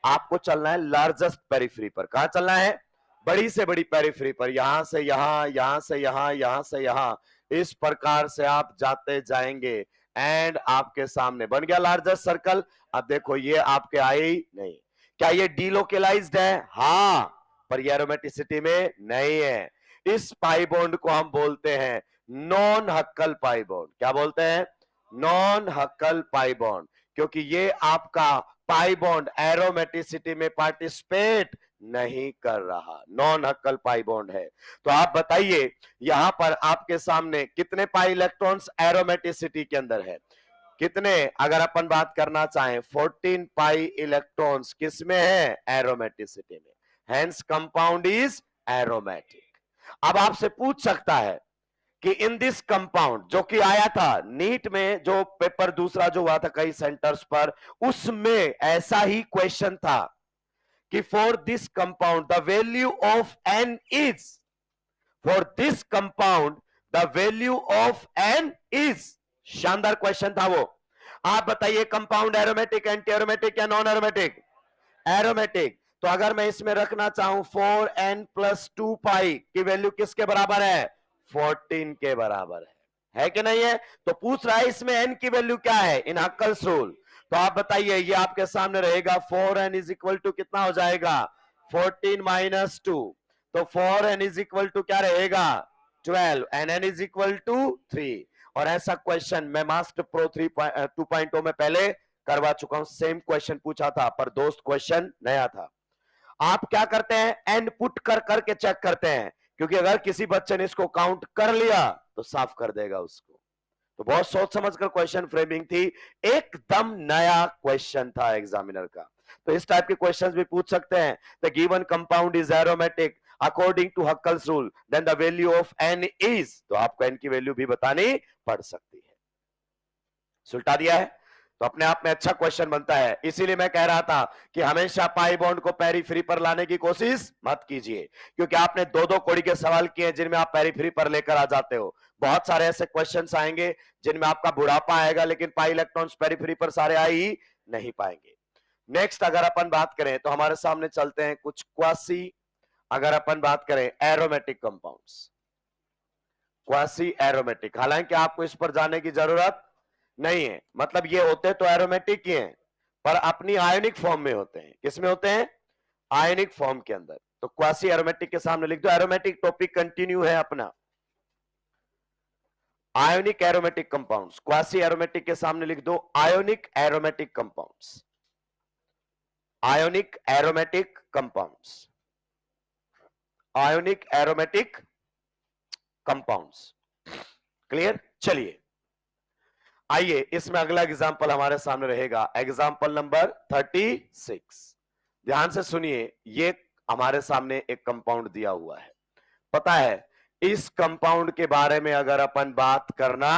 आपको चलना है लार्जेस्ट पेरिफ्री पर। कहां चलना है? बड़ी से बड़ी पेरिफ्री पर। यहां से यहां, यहां से यहां, यहां से यहां, इस प्रकार से आप जाते जाएंगे एंड आपके सामने बन गया लार्जेस्ट सर्कल। अब देखो ये आपके आए ही नहीं। क्या ये डीलोकलाइज्ड है? हाँ, पर ये एरोमेटिसिटी में नहीं है। इस पाई बॉन्ड को हम बोलते हैं नॉन हक्कल पाई बॉन्ड। क्या बोलते हैं? नॉन हक्कल पाई बॉन्ड, क्योंकि ये आपका पाई बॉन्ड एरोमेटिसिटी में पार्टिसिपेट नहीं कर रहा, नॉन हक्कल पाई बॉन्ड है। तो आप बताइए यहां पर आपके सामने कितने पाई इलेक्ट्रॉन्स एरोमेटिसिटी के अंदर है? कितने? अगर अपन बात करना चाहें 14 पाई इलेक्ट्रॉन्स किसमें है? एरोमेटिसिटी में। Hence compound is aromatic. अब आपसे पूछ सकता है कि इन दिस कंपाउंड, जो कि आया था नीट में, जो पेपर दूसरा जो हुआ था कई सेंटर्स पर, उसमें ऐसा ही क्वेश्चन था कि for this compound the value of n is, for this compound the value of n is. शानदार क्वेश्चन था वो। आप बताइए कंपाउंड एरोमेटिक, एंटी एरोमेटिक या नॉन एरोमेटिक? एरोमेटिक। तो अगर मैं इसमें रखना चाहूं 4n प्लस 2 पाई की वैल्यू किसके बराबर है? 14 के बराबर है कि नहीं है? तो पूछ रहा है इसमें n की वैल्यू क्या है इन हक्कल्स रूल। तो आप बताइए, ये आपके सामने रहेगा 4n इज इक्वल टू कितना हो जाएगा? 14 माइनस 2। तो 4n इज इक्वल टू क्या रहेगा? 12 and n is equal to 3। और ऐसा क्वेश्चन मैं मास्टर प्रो 2.0 में पहले करवा चुका हूं। सेम क्वेश्चन पूछा था, पर दोस्त क्वेश्चन नया था। आप क्या करते हैं? एंड पुट कर करके चेक करते हैं, क्योंकि अगर किसी बच्चे ने इसको काउंट कर लिया तो साफ कर देगा उसको। तो बहुत सोच समझकर क्वेश्चन फ्रेमिंग थी, एकदम नया क्वेश्चन था एग्जामिनर का। तो इस टाइप के क्वेश्चंस भी पूछ सकते हैं। The given compound is aromatic according to Huckel's rule, then the value of n is, तो आपको एन की वैल्यू भी बतानी पड़ सकती है। सुलटा दिया है तो अपने आप में अच्छा क्वेश्चन बनता है। इसीलिए मैं कह रहा था कि हमेशा पाई बॉन्ड को पेरी फ्री पर लाने की कोशिश मत कीजिए, क्योंकि आपने दो दो कोड़ी के सवाल किए जिनमें आप पेरी फ्री पर लेकर आ जाते हो। बहुत सारे ऐसे क्वेश्चंस आएंगे जिनमें आपका बुढ़ापा आएगा, लेकिन पाई इलेक्ट्रॉन्स पेरी फ्री पर सारे आ ही नहीं पाएंगे। नेक्स्ट अगर अपन बात करें तो हमारे सामने चलते हैं कुछ क्वासी, अगर अपन बात करें एरोमेटिक कंपाउंड्स, क्वासी एरोमेटिक। हालांकि आपको इस पर जाने की जरूरत नहीं है, मतलब ये होते तो एरोमेटिक ही हैं, पर अपनी आयोनिक फॉर्म में होते हैं। किसमें होते हैं? आयोनिक फॉर्म के अंदर। तो क्वासी एरोमेटिक के सामने लिख दो। एरोमेटिक टॉपिक कंटिन्यू है अपना। Ionic aromatic compounds, quasi aromatic के सामने लिख दो ionic aromatic compounds, ionic aromatic compounds, ionic aromatic compounds. Clear? चलिए आइए, इसमें अगला एग्जाम्पल हमारे सामने रहेगा, एग्जाम्पल नंबर 36। ध्यान से सुनिए, ये हमारे सामने एक कंपाउंड दिया हुआ है। पता है इस कंपाउंड के बारे में अगर अपन बात करना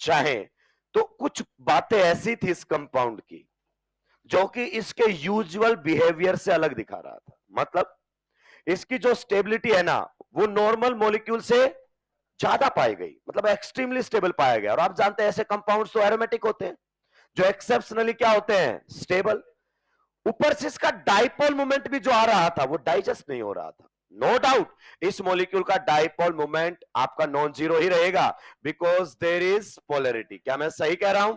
चाहें तो कुछ बातें ऐसी थी इस कंपाउंड की जो कि इसके यूजुअल बिहेवियर से अलग दिखा रहा था। मतलब इसकी जो स्टेबिलिटी है ना, वो नॉर्मल मॉलिक्यूल से ज्यादा पाई गई, मतलब एक्सट्रीमली स्टेबल पाया गया। और आप जानते हैं ऐसे कंपाउंड्स तो एरोमेटिक होते हैं जो एक्सेप्शनली क्या होते हैं? स्टेबल। ऊपर से इसका डाइपोल मोमेंट भी जो आ रहा था वो डाइजेस्ट नहीं हो रहा था। नो डाउट इस मॉलिक्यूल का डाइपोल मोमेंट आपका नॉन जीरो ही रहेगा, बिकॉज देयर इज पोलैरिटी। क्या मैं सही कह रहा हूं?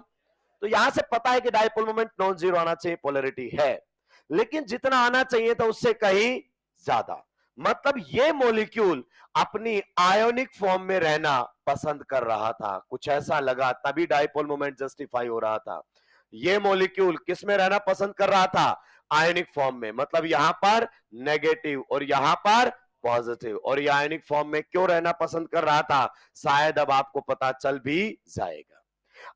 तो यहां से पता है कि डाइपोल मोमेंट नॉन जीरो आना चाहिए, पोलैरिटी है, लेकिन जितना आना चाहिए था उससे कहीं ज्यादा। मतलब ये मॉलिक्यूल अपनी आयोनिक फॉर्म में रहना पसंद कर रहा था, कुछ ऐसा लगा, तभी डाइपोल मोमेंट जस्टिफाई हो रहा था। ये मॉलिक्यूल किस में रहना पसंद कर रहा था? आयोनिक फॉर्म में। मतलब यहां पर नेगेटिव और यहां पर पॉजिटिव। और ये आयोनिक फॉर्म में क्यों रहना पसंद कर रहा था, शायद अब आपको पता चल भी जाएगा।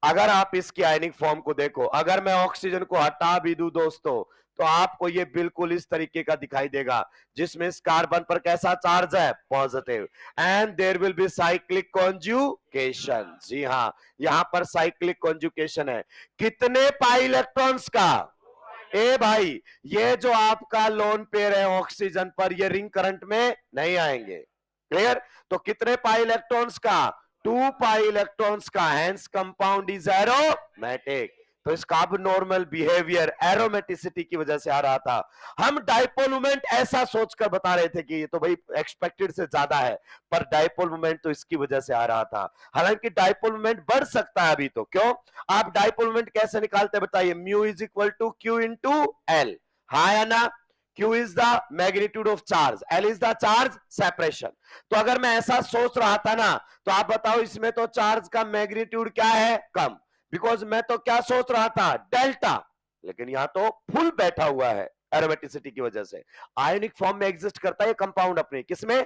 अगर आप इसकी आयनिक फॉर्म को देखो, अगर मैं ऑक्सीजन को हटा भी दूं दोस्तों, तो आपको ये बिल्कुल इस तरीके का दिखाई देगा, जिसमें इस कार्बन पर कैसा चार्ज है? Positive. And there will be cyclic conjugation. जी हां, यहां पर साइक्लिक कॉन्जुगेशन है। कितने पाई इलेक्ट्रॉन्स का? ए भाई, ये जो आपका लोन पेयर है ऑक्सीजन पर, ये रिंग करंट में नहीं आएंगे। क्लियर? तो कितने पाई इलेक्ट्रॉन्स का? 2 पाई इलेक्ट्रॉन्स का। Hence compound is aromatic. तो इसका अब नॉर्मल बिहेवियर एरोमेटिसिटी की वजह से आ रहा था। हम डाइपोल मोमेंट ऐसा सोचकर बता रहे थे कि ये तो भाई एक्सपेक्टेड से ज्यादा है, पर डाइपोल मोमेंट तो इसकी वजह से आ रहा था। हालांकि डाइपोल मोमेंट बढ़ सकता है अभी तो। क्यों? आप डाइपोल मोमेंट कैसे निकालते बताइए? Mu is equal to q into l. हाँ या ना? Q is the magnitude of charge, L is the charge separation। तो अगर मैं ऐसा सोच रहा था ना, तो आप बताओ इसमें तो चार्ज का मैग्नीट्यूड क्या है? कम। बिकॉज मैं तो क्या सोच रहा था? डेल्टा। लेकिन यहां तो फुल बैठा हुआ है एरोमेटिसिटी की वजह से। आयोनिक फॉर्म में एग्जिस्ट करता है कंपाउंड अपने किसमें?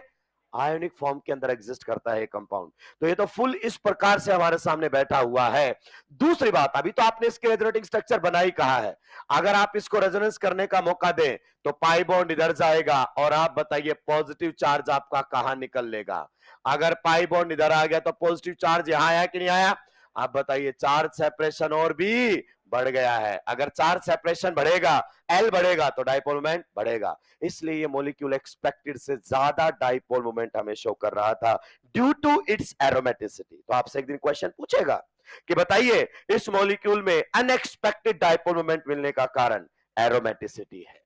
आयोनिक फॉर्म के अंदर एग्जिस्ट करता है कंपाउंड। तो ये तो फुल इस प्रकार से हमारे सामने बैठा हुआ है। दूसरी बात, अभी तो आपने इसके रेजोनेटिंग स्ट्रक्चर बना ही कहा है, अगर आप इसको रेजोनेंस करने का मौका दें तो पाई बॉन्ड इधर जाएगा और आप बताइए पॉजिटिव चार्ज आपका कहां निकल लेगा। अगर पाई बॉन्ड इधर आ गया तो पॉजिटिव चार्ज यहां आया कि नहीं आया? आप बताइए, चार्ज सेपरेशन और भी बढ़ गया है। अगर चार्ज सेपरेशन बढ़ेगा, एल बढ़ेगा, तो डाइपोल मोमेंट बढ़ेगा। इसलिए ये मॉलिक्यूल एक्सपेक्टेड से ज्यादा डाइपोल मोमेंट हमें शो कर रहा था ड्यू टू इट्स एरोमेटिसिटी। तो आपसे एक दिन क्वेश्चन पूछेगा कि बताइए इस मॉलिक्यूल में अनएक्सपेक्टेड डाइपोल मोमेंट मिलने का कारण एरोमेटिसिटी है।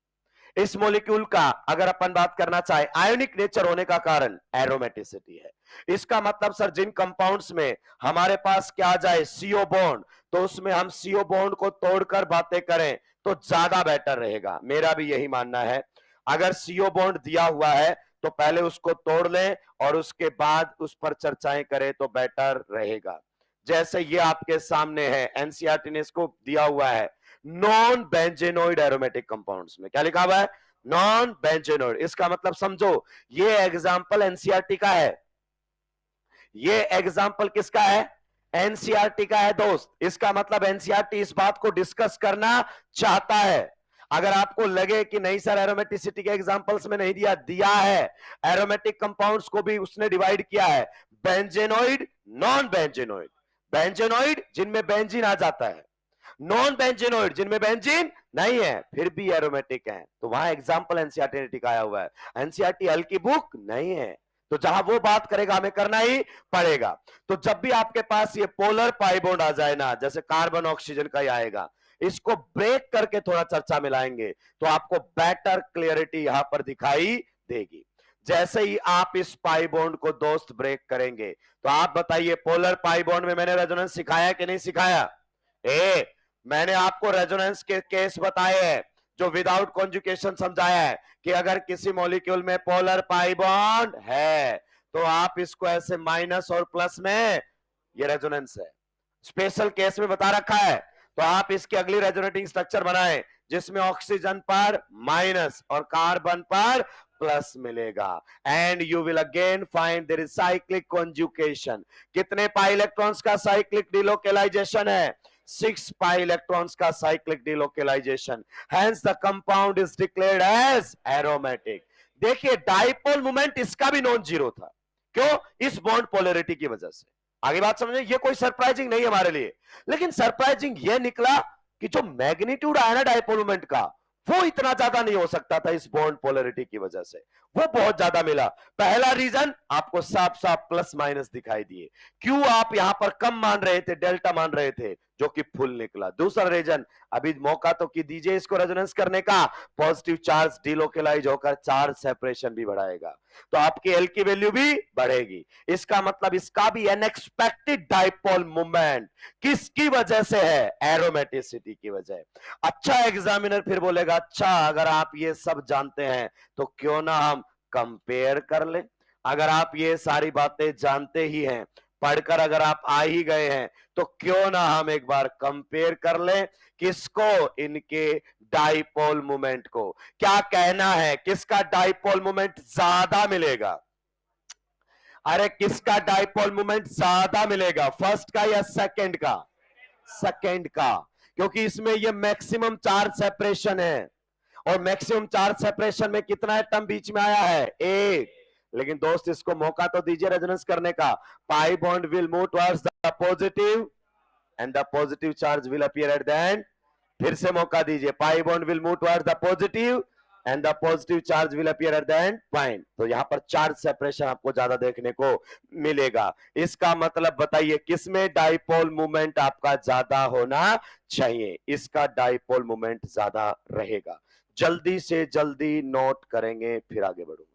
इस मॉलिक्यूल का अगर अपन बात करना चाहे आयोनिक नेचर होने का कारण एरोमेटिसिटी है। इसका मतलब सर जिन कंपाउंड्स में हमारे पास क्या आ जाए सीओ बॉन्ड, तो उसमें हम सीओ बॉन्ड को तोड़कर बातें करें तो ज्यादा बेटर रहेगा। मेरा भी यही मानना है, अगर सीओ बॉन्ड दिया हुआ है तो पहले उसको तोड़ लें और उसके बाद उस पर चर्चाएं करें तो बेटर रहेगा। जैसे ये आपके सामने है, एनसीईआरटी ने इसको दिया हुआ है नॉन बेंजेनोइड एरोमेटिक कंपाउंड्स में क्या लिखा हुआ है? Non benzenoid. इसका मतलब समझो, ये एग्जांपल एनसीईआरटी का है, ये एग्जांपल किसका है? एनसीईआरटी का है दोस्त। इसका मतलब एनसीईआरटी इस बात को डिस्कस करना चाहता है। अगर आपको लगे कि नहीं सर एरोमेटिसिटी के एग्जांपल्स में नहीं दिया, दिया है। एरोमेटिक कंपाउंड्स को भी उसने डिवाइड किया है, बेंजेनोइड, नॉन बेंजेनोइड। बेंजेनोइड जिनमें बेंजीन आ जाता है, नॉन बेंजीनोइड जिनमें बेंजीन नहीं है फिर भी एरोमेटिक है। तो वहां एग्जांपल एनसीईआरटी ने टिकाया हुआ है। एनसीईआरटी हल की बुक नहीं है, तो जहां वो बात करेगा हमें करना ही पड़ेगा। तो जब भी आपके पास ये पोलर पाई बॉन्ड आ जाए ना, जैसे कार्बन ऑक्सीजन का ही आएगा, इसको ब्रेक करके थोड़ा चर्चा मिलाएंगे तो आपको बेटर क्लियरिटी यहां पर दिखाई देगी। जैसे ही आप इस पाई बॉन्ड को दोस्त ब्रेक करेंगे तो आप बताइए पोलर पाई बॉन्ड में मैंने रेजोनेंस सिखाया कि नहीं सिखाया? मैंने आपको रेजोनेंस के केस बताए हैं जो विदाउट कॉन्जुकेशन समझाया है कि अगर किसी मॉलिक्यूल में पोलर पाई बॉन्ड है तो आप इसको ऐसे माइनस और प्लस में, ये रेजोनेंस है, स्पेशल केस में बता रखा है। तो आप इसकी अगली रेजोनेटिंग स्ट्रक्चर बनाएं जिसमें ऑक्सीजन पर माइनस और कार्बन पर प्लस मिलेगा, and you will again find there is cyclic conjugation. कितने पाई इलेक्ट्रॉन्स का साइक्लिक डिलोकेलाइजेशन है? 6 पाई इलेक्ट्रॉन्स का cyclic delocalisation, hence the compound is declared as aromatic. देखिए डाइपोल मोमेंट इसका भी नॉन जीरो था, क्यों? इस बॉन्ड पोलैरिटी की वजह से। आगे बात समझे, ये कोई सरप्राइजिंग नहीं है हमारे लिए, लेकिन सरप्राइजिंग ये निकला कि जो मैग्नीट्यूड आया ना डाइपोल मोमेंट का, वो इतना ज्यादा नहीं हो सकता था इस बॉन्ड पोलैरिटी की वजह से, वो बहुत ज्यादा मिला। पहला रीजन आपको साफ साफ प्लस माइनस दिखाई दिए, क्यों आप यहां पर कम मान रहे थे, डेल्टा मान रहे थे, जो कि फुल निकला। दूसरा रीजन, अभी मौका तो कि दीजिए इसको रेजोनेंस करने का, पॉजिटिव चार्ज डिलोकेलाइज होकर चार्ज सेपरेशन भी बढ़ाएगा, तो आपकी एल की वैल्यू भी बढ़ेगी। इसका मतलब इसका भी अनएक्सपेक्टेड डाइपोल मूवमेंट किसकी वजह से है? एरोमेटिसिटी की वजह। अच्छा, एग्जामिनर फिर बोलेगा अच्छा अगर आप ये सब जानते हैं तो क्यों ना हम कंपेयर कर ले। अगर आप ये सारी बातें जानते ही हैं, पढ़कर अगर आप आ ही गए हैं, तो क्यों ना हम एक बार कंपेयर कर लें। किसको? इनके डाइपोल मोमेंट को। क्या कहना है, किसका डाइपोल मोमेंट ज्यादा मिलेगा? अरे किसका डाइपोल मोमेंट ज्यादा मिलेगा, फर्स्ट का या सेकंड का? सेकंड का, क्योंकि इसमें ये मैक्सिमम चार्ज सेपरेशन है, और मैक्सिमम चार्ज सेपरेशन में कितना एटम बीच में आया है? एक। लेकिन दोस्त इसको मौका तो दीजिए रेजोनेंस करने का। Pi bond will move towards the positive and the positive charge will appear at the end. फिर से मौका दीजिए, pi bond will move towards the positive and the positive charge will appear at the end point. तो यहां पर charge separation आपको ज्यादा देखने को मिलेगा। इसका मतलब बताइए किसमें डाइपोल मूवमेंट आपका ज्यादा होना चाहिए? इसका डाइपोल मूवमेंट ज्यादा रहेगा। जल्दी से जल्दी नोट करेंगे फिर आगे बढ़ूंगा।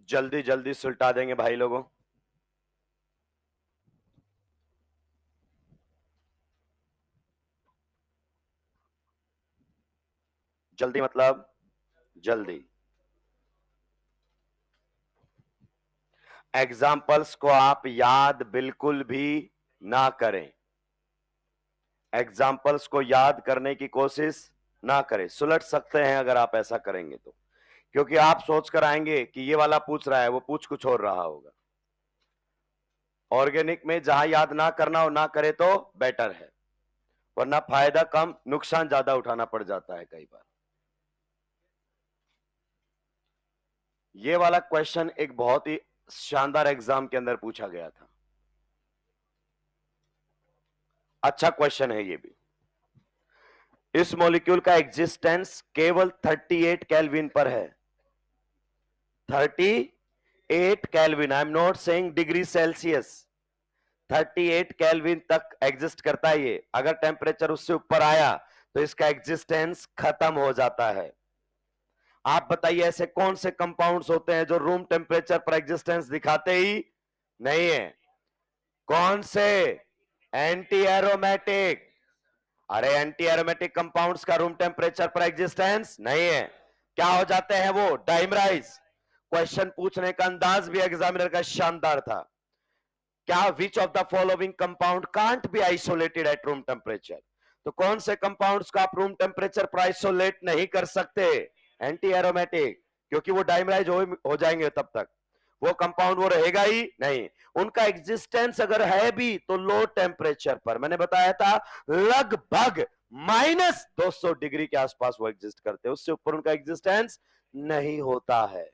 जल्दी जल्दी सुलटा देंगे भाई लोगों। जल्दी मतलब जल्दी। एग्जाम्पल्स को आप याद बिल्कुल भी ना करें, एग्जाम्पल्स को याद करने की कोशिश ना करें। सुलट सकते हैं अगर आप ऐसा करेंगे तो, क्योंकि आप सोच कर आएंगे कि ये वाला पूछ रहा है, वो पूछ कुछ और रहा होगा। ऑर्गेनिक में जहां याद ना करना हो ना करे तो बेटर है, वरना फायदा कम नुकसान ज्यादा उठाना पड़ जाता है कई बार। ये वाला क्वेश्चन एक बहुत ही शानदार एग्जाम के अंदर पूछा गया था, अच्छा क्वेश्चन है ये भी। इस मॉलिक्यूल का एग्जिस्टेंस केवल 38 केल्विन पर है। 38 kelvin, I am not saying degree Celsius, 38 kelvin तक एग्जिस्ट करता है ये। अगर टेम्परेचर उससे ऊपर आया तो इसका एग्जिस्टेंस खत्म हो जाता है। आप बताइए ऐसे कौन से कंपाउंड्स होते हैं जो रूम टेम्परेचर पर एग्जिस्टेंस दिखाते ही नहीं है? कौन से? Anti aromatic. अरे एंटी एरोमेटिक कंपाउंड्स का रूम टेम्परेचर पर एग्जिस्टेंस नहीं है। क्या हो जाते हैं वो? डाइमराइज। क्वेश्चन पूछने का अंदाज भी एग्जामिनर का शानदार था। क्या which of the following compound can't be isolated at room temperature? तो कौन से कंपाउंड्स को आप रूम टेम्परेचर पर आइसोलेट नहीं कर सकते? एंटी एरोमेटिक, क्योंकि वो डाइमराइज हो जाएंगे तब तक, वो कंपाउंड वो रहेगा ही नहीं। उनका एग्जिस्टेंस अगर है भी तो लो टेम्परेचर पर, मैंने बताया था लगभग -200 डिग्री के आसपास वो एग्जिस्ट करते हैं, उससे ऊपर उनका एग्जिस्टेंस नहीं होता है।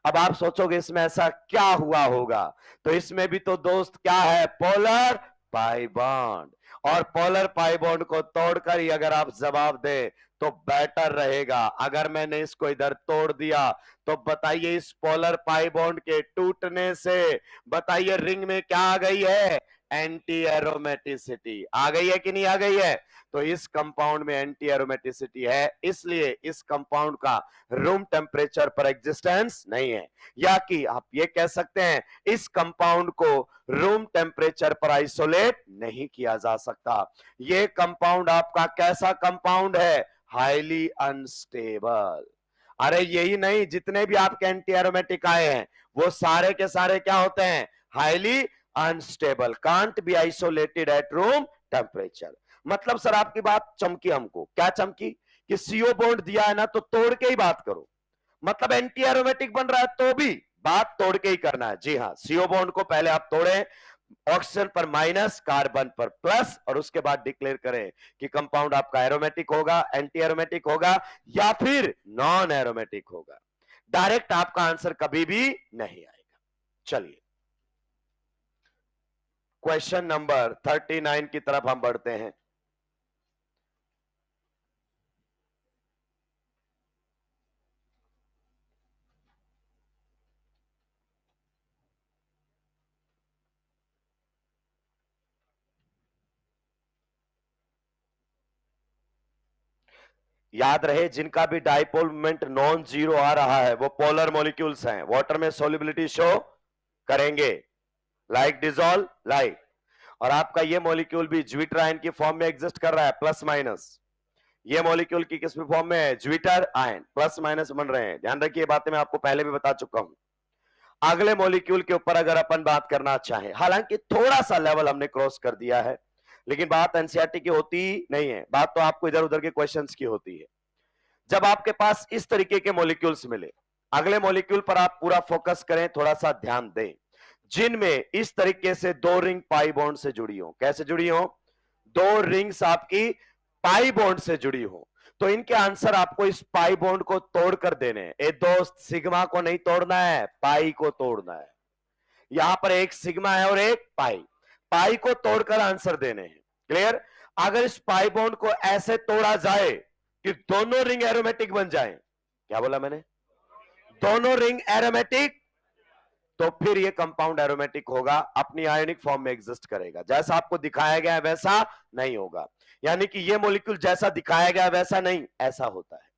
अब आप सोचोगे इसमें ऐसा क्या हुआ होगा, तो इसमें भी तो दोस्त क्या है? Polar pi bond. और पोलर पाई बॉन्ड को तोड़कर ही अगर आप जवाब दे तो बेटर रहेगा। अगर मैंने इसको इधर तोड़ दिया तो बताइए इस पोलर पाई बॉन्ड के टूटने से बताइए रिंग में क्या आ गई है? एंटी एरोमेटिसिटी आ गई है कि नहीं आ गई है? तो इस कंपाउंड में एंटी एरोमेटिसिटी है, इसलिए इस कंपाउंड का रूम टेम्परेचर पर एग्जिस्टेंस नहीं है। या कि आप ये कह सकते हैं इस कंपाउंड को रूम टेम्परेचर पर आइसोलेट नहीं किया जा सकता। ये कंपाउंड आपका कैसा कंपाउंड है? Highly unstable. अरे यही नहीं, जितने भी आपके एंटी एरोमेटिक आए हैं वो सारे के सारे क्या होते हैं? Highly unstable, can't be isolated at room temperature. मतलब सर आपकी बात चमकी हमको, क्या चमकी? कि सीओ बॉन्ड दिया है ना तो तोड़ के ही बात करो, मतलब एंटी एरोमेटिक बन रहा है तो भी बात तोड़ के ही करना है। जी हाँ, सीओ बॉन्ड को पहले आप तोड़ें, ऑक्सीजन पर माइनस, कार्बन पर प्लस, और उसके बाद डिक्लेयर करें कि कंपाउंड आपका एरोमेटिक होगा, एंटी एरोमेटिक होगा या फिर नॉन एरोमेटिक होगा। डायरेक्ट आपका आंसर कभी भी नहीं आएगा। चलिए क्वेश्चन नंबर 39 की तरफ हम बढ़ते हैं। याद रहे जिनका भी डाइपोल मोमेंट नॉन जीरो आ रहा है वो पोलर मॉलिक्यूल्स हैं, वाटर में सोल्युबिलिटी शो करेंगे, लाइक डिजोल्व लाइक। और आपका ये मॉलिक्यूल भी ज्विटर आयन की फॉर्म में एग्जिस्ट कर रहा है, प्लस माइनस। ये मॉलिक्यूल की किस फॉर्म में है? ज्विटर आयन, प्लस माइनस बन रहे हैं। ध्यान रखिए, बातें मैं आपको पहले भी बता चुका हूं। अगले मॉलिक्यूल के ऊपर अगर अपन बात करना चाहें, हालांकि थोड़ा सा लेवल हमने क्रॉस कर दिया है, लेकिन बात एनसीईआरटी की होती नहीं है, बात तो आपको इधर उधर के क्वेश्चंस की होती है। जब आपके पास इस तरीके के मॉलिक्यूल्स मिले, अगले मॉलिक्यूल पर आप पूरा फोकस करें, थोड़ा सा ध्यान दें, जिनमें इस तरीके से दो रिंग पाई बॉन्ड से जुड़ी हो। कैसे जुड़ी हो? दो रिंग्स आपकी पाई बॉन्ड से जुड़ी हो। तो इनके आंसर आपको इस पाई बॉन्ड को तोड़कर देने हैं। ए दोस्त, सिग्मा को नहीं तोड़ना है, पाई को तोड़ना है। यहां पर एक सिग्मा है और एक पाई, पाई को तोड़कर आंसर देने हैं। क्लियर? अगर इस पाई बॉन्ड को ऐसे तोड़ा जाए कि दोनों रिंग एरोमेटिक बन जाए, क्या बोला मैंने? दोनों रिंग एरोमेटिक, तो फिर ये कंपाउंड एरोमेटिक होगा, अपनी आयोनिक फॉर्म में एग्जिस्ट करेगा। जैसा आपको दिखाया गया वैसा नहीं होगा, यानी कि ये मॉलिक्यूल जैसा दिखाया गया वैसा नहीं, ऐसा होता है।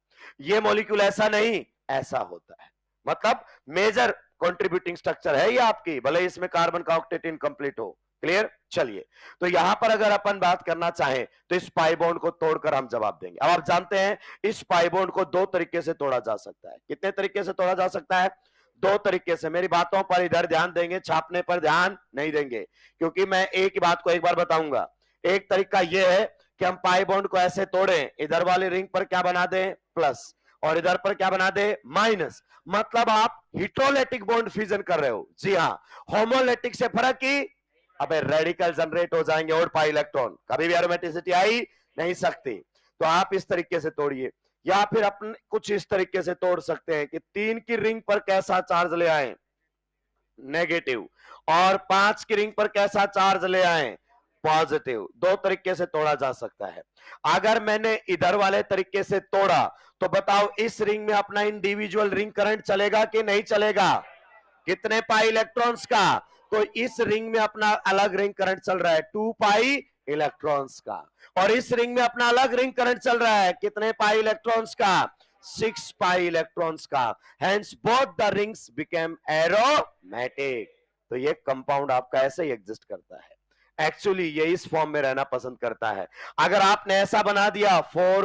ये मॉलिक्यूल ऐसा नहीं, ऐसा होता है। मतलब मेजर कंट्रीब्यूटिंग स्ट्रक्चर है ये आपकी, भले इसमें कार्बन का ऑक्टेट इनकम्प्लीट हो। क्लियर? चलिए, तो यहां पर अगर अपन बात करना चाहें तो इस पाई बॉन्ड को तोड़कर हम जवाब देंगे। अब आप जानते हैं इस पाई बॉन्ड को दो तरीके से तोड़ा जा सकता है। कितने तरीके से तोड़ा जा सकता है? दो तरीके से। मेरी बातों पर इधर ध्यान देंगे, छापने पर ध्यान नहीं देंगे, क्योंकि मैं एक ही बात को एक बार बताऊंगा। एक तरीका यह है कि हम पाई बॉन्ड को ऐसे तोड़ें, इधर वाली रिंग पर क्या बना दें? प्लस, और इधर पर क्या बना दे? माइनस। मतलब आप हिट्रोलेटिक बॉन्ड फ्यूजन कर रहे हो। जी हाँ, होमोलेटिक से फर्क ही, अबे रेडिकल जनरेट हो जाएंगे और पाई इलेक्ट्रॉन, कभी भी एरोमेटिसिटी आई नहीं सकती। तो आप इस तरीके से तोड़िए, या फिर अपन कुछ इस तरीके से तोड़ सकते हैं कि 3 की रिंग पर कैसा चार्ज ले आए? नेगेटिव। और 5 की रिंग पर कैसा चार्ज ले आए? पॉजिटिव। दो तरीके से तोड़ा जा सकता है। अगर मैंने इधर वाले तरीके से तोड़ा तो बताओ इस रिंग में अपना इंडिविजुअल रिंग करंट चलेगा कि नहीं चलेगा? कितने पाई इलेक्ट्रॉन्स का? तो इस रिंग में अपना अलग रिंग करंट चल रहा है 2 पाई इलेक्ट्रॉन्स का, और इस रिंग में अपना अलग रिंग करंट चल रहा है कितने पाई इलेक्ट्रॉन्स का? 6 पाई इलेक्ट्रॉन्स का। Hence both the rings became aromatic. तो ये कंपाउंड आपका ऐसे ही एग्जिस्ट करता है। एक्चुअली ये इस फॉर्म में रहना पसंद करता है। अगर आपने ऐसा बना दिया 4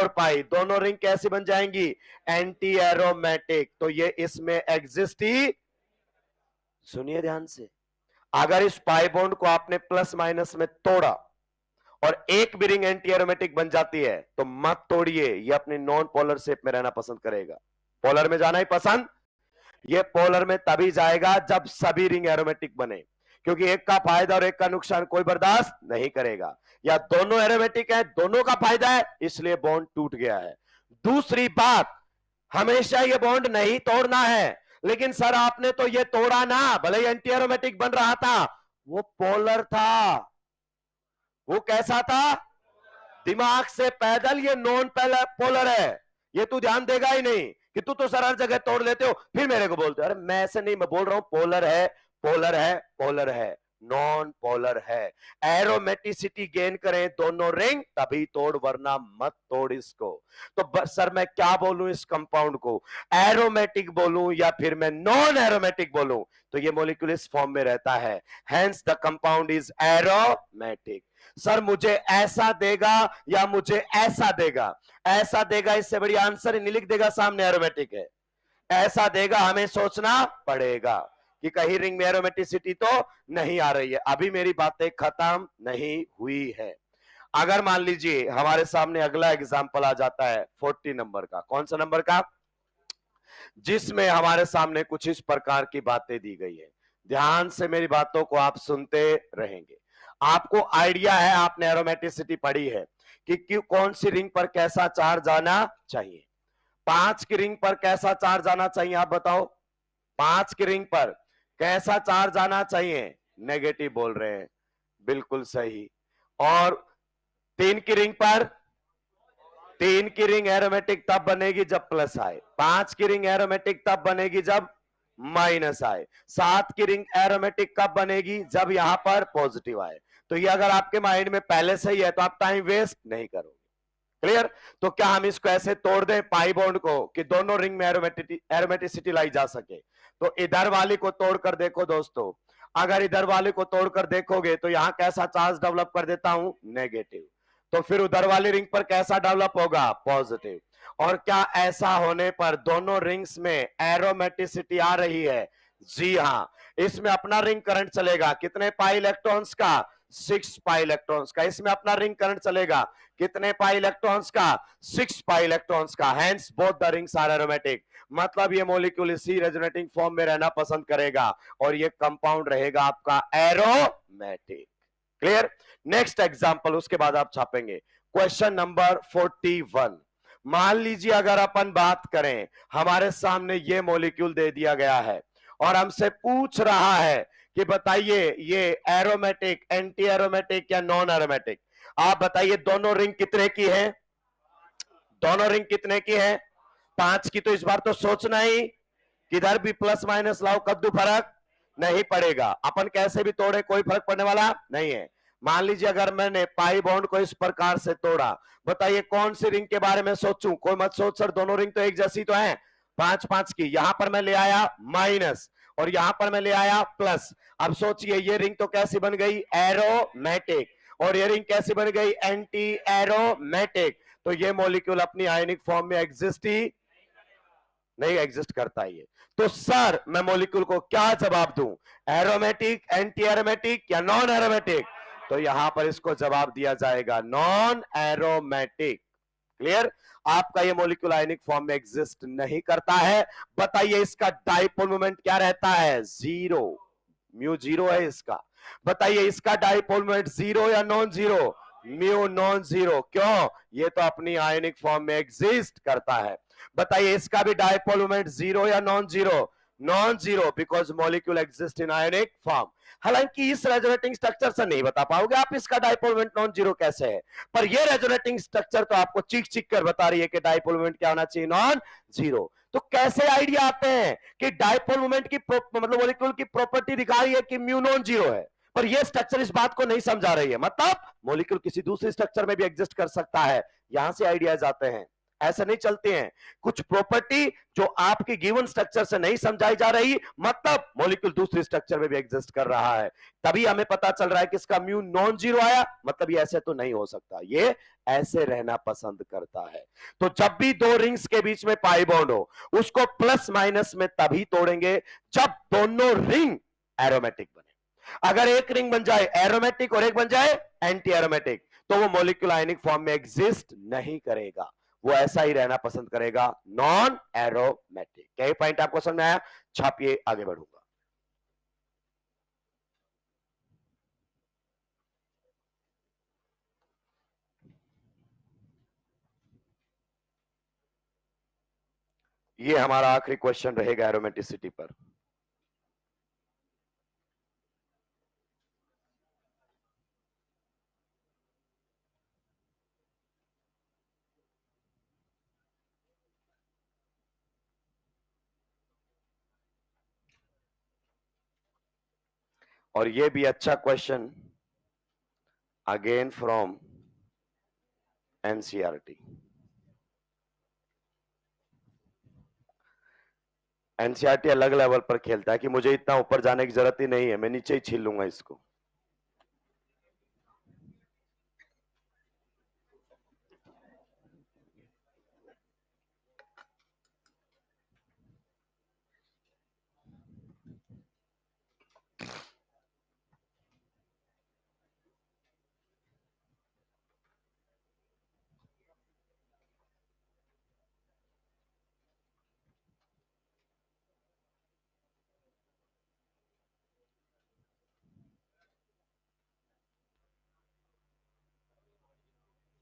पाई, दोनों रिंग कैसी बन जाएंगी? Anti aromatic. तो ये इसमें एग्जिस्ट ही, सुनिए ध्यान से, अगर इस पाई बॉन्ड को आपने प्लस माइनस में तोड़ा और एक भी रिंग एंटी एरोमेटिक बन जाती है तो मत तोड़िए, ये अपनी नॉन पोलर शेप में रहना पसंद करेगा। पोलर में जाना ही पसंद, ये पोलर में तभी जाएगा जब सभी रिंग एरोमेटिक बने, क्योंकि एक का फायदा और एक का नुकसान कोई बर्दाश्त नहीं करेगा। या दोनों एरोमेटिक है, दोनों का फायदा है, इसलिए बॉन्ड टूट गया है। दूसरी बात, हमेशा ये बॉन्ड नहीं तोड़ना है। लेकिन सर आपने तो ये तोड़ा ना, भले ही एंटी एरोमेटिक बन रहा था, वो पोलर था। वो कैसा था? दिमाग से पैदल, ये नॉन पोलर है। ये तू ध्यान देगा ही नहीं कि तू तो सर हर जगह तोड़ लेते हो, फिर मेरे को बोलते हो। अरे मैं ऐसे नहीं, मैं बोल रहा हूं पोलर है, पोलर है, पोलर है, नॉन पोलर है। एरोमेटिसिटी गेन करें दोनों रिंग तभी तोड़, वरना मत तोड़ इसको। तो सर मैं क्या बोलूं इस कंपाउंड को? एरोमेटिक बोलूं या फिर मैं नॉन एरोमेटिक बोलूं? तो ये मॉलिक्यूल इस फॉर्म में रहता है, hence the compound is aromatic. Sir मुझे ऐसा देगा या मुझे ऐसा देगा? ऐसा देगा, इससे बड़ी आंसर ही नहीं लिख देगा सामने एरोमेटिक है। ऐसा देगा, हमें सोचना पड़ेगा कि कहीं रिंग में एरोमेटिसिटी तो नहीं आ रही है। अभी मेरी बातें खत्म नहीं हुई है। अगर मान लीजिए हमारे सामने अगला एग्जांपल आ जाता है 40 नंबर का। कौन सा नंबर का? जिसमें हमारे सामने कुछ इस प्रकार की बातें दी गई है। ध्यान से मेरी बातों को आप सुनते रहेंगे। आपको आइडिया है, आपने एरोमेटिसिटी पढ़ी है कि कौन सी रिंग पर कैसा चार्ज आना चाहिए। 5 की रिंग पर कैसा चार्ज आना चाहिए, आप बताओ। 5 की रिंग पर कैसा चार्ज आना चाहिए? नेगेटिव बोल रहे हैं, बिल्कुल सही। और 3 की रिंग पर, 3 की रिंग एरोमेटिक तब बनेगी जब प्लस आए। 5 की रिंग एरोमेटिक तब बनेगी जब माइनस आए। 7 की रिंग एरोमेटिक कब बनेगी? जब यहां पर पॉजिटिव आए। तो ये अगर आपके माइंड में पहले से ही है तो आप टाइम वेस्ट नहीं करोगे। क्लियर? तो क्या हम इसको ऐसे तोड़ दें पाई बॉन्ड को कि दोनों रिंग में एरोमेटिसिटी लाई जा सके? तो इधर वाली को तोड़कर देखो दोस्तों। अगर इधर वाले को तोड़कर देखोगे तो यहां कैसा चार्ज डेवलप कर देता हूं? नेगेटिव। तो फिर उधर वाली रिंग पर कैसा डेवलप होगा? पॉजिटिव। और क्या ऐसा होने पर दोनों रिंग्स में एरोमेटिसिटी आ रही है? जी हां। इसमें अपना रिंग करंट चलेगा कितने पाई इलेक्ट्रॉन्स का? 6 पाई इलेक्ट्रॉन्स का। इसमें अपना रिंग करंट चलेगा कितने पाई इलेक्ट्रॉन्स का? 6 पाई इलेक्ट्रॉन्स का। Hence both the rings are aromatic. मतलब ये मॉलिक्यूल इसी रेजोनेटिंग फॉर्म में रहना पसंद करेगा और ये कंपाउंड रहेगा आपका एरोमेटिक। क्लियर? नेक्स्ट एग्जांपल, उसके बाद आप छापेंगे। Question number 41। मान लीजिए अगर अपन बात करें, हमारे सामने ये मॉलिक्यूल दे दिया गया है और हमसे पूछ रहा है कि बताइए ये एरोमेटिक, एंटी एरोमेटिक या नॉन एरोमेटिक? आप बताइए दोनों रिंग कितने की है? दोनों रिंग कितने की है? 5 की। तो इस बार तो सोचना ही, किधर भी प्लस माइनस लाओ कद्दू फर्क नहीं पड़ेगा। अपन कैसे भी तोड़े कोई फर्क पड़ने वाला नहीं है। मान लीजिए अगर मैंने पाई बॉन्ड को इस प्रकार से तोड़ा, बताइए कौन सी रिंग के बारे में सोचूं? कोई मत सोच सर दोनों रिंग तो एक जैसी तो है। 5 5 की, यहां पर मैं ले आया माइनस और यहां पर मैं ले आया प्लस। अब सोचिए ये रिंग तो कैसी बन गई, एरोमेटिक, और ये रिंग कैसी बन गई, एंटी एरोमेटिक। तो ये मॉलिक्यूल अपनी आयनिक फॉर्म में एग्जिस्ट ही नहीं एग्जिस्ट करता ये। तो सर मैं मॉलिक्यूल को क्या जवाब दूं, एरोमेटिक, एंटी एरोमेटिक या नॉन एरोमेटिक? तो यहां पर इसको जवाब दिया जाएगा नॉन एरोमेटिक। क्लियर? आपका ये मॉलिक्यूल आयनिक फॉर्म में एग्जिस्ट नहीं करता है। बताइए इसका डाइपोल मोमेंट क्या रहता है, जीरो, म्यू जीरो है इसका। बताइए इसका डाइपोल मोमेंट जीरो या non zero, mu non zero. क्यों? ये तो अपनी आयनिक फॉर्म में एग्जिस्ट करता है। बताइए इसका भी डाइपोल मोमेंट जीरो या non zero, non zero, because molecule exist in ionic form. हालांकि इस रेजोनेटिंग स्ट्रक्चर से नहीं बता पाओगे आप इसका डाइपोल मोमेंट नॉन जीरो कैसे है, पर ये रेजोनेटिंग स्ट्रक्चर तो आपको चीख चीख कर बता रही है कि डाइपोल मोमेंट क्या होना चाहिए, नॉन जीरो। तो कैसे आइडिया आते हैं कि डाइपोल मोमेंट की मतलब मॉलिक्यूल की प्रॉपर्टी दिखा रही है कि म्यू नॉन जीरो है, पर यह स्ट्रक्चर इस बात को नहीं समझा रही है, मतलब मॉलिक्यूल किसी दूसरे स्ट्रक्चर में भी एग्जिस्ट कर सकता है। यहां से आइडियाज आते हैं, ऐसे नहीं चलते हैं। कुछ प्रॉपर्टी जो आपकी गिवन स्ट्रक्चर से नहीं समझाई जा रही, मतलब मॉलिक्यूल दूसरे स्ट्रक्चर में भी एग्जिस्ट कर रहा है, तभी हमें पता चल रहा है कि इसका म्यू नॉन जीरो आया, मतलब ये ऐसे तो नहीं हो सकता, ये ऐसे रहना पसंद करता है। तो जब भी दो रिंग्स के बीच में पाई बॉन्ड हो, उसको प्लस माइनस में तभी तोड़ेंगे जब दोनों रिंग एरोमेटिक बने। अगर एक रिंग बन जाए एरोमेटिक और एक बन जाए एंटी एरोमेटिक, तो वो मॉलिक्यूल आयनिक फॉर्म में एग्जिस्ट नहीं करेगा, वो ऐसा ही रहना पसंद करेगा, नॉन एरोमेटिक। क्या ये पॉइंट आपको समझ में आया? छापिए, आगे बढ़ूंगा। ये हमारा आखिरी क्वेश्चन रहेगा एरोमेटिसिटी पर। और ये भी अच्छा question again from NCERT. NCERT अलग लेवल पर खेलता है कि मुझे इतना ऊपर जाने की जरूरत ही नहीं है, मैं नीचे ही छीन लूंगा इसको।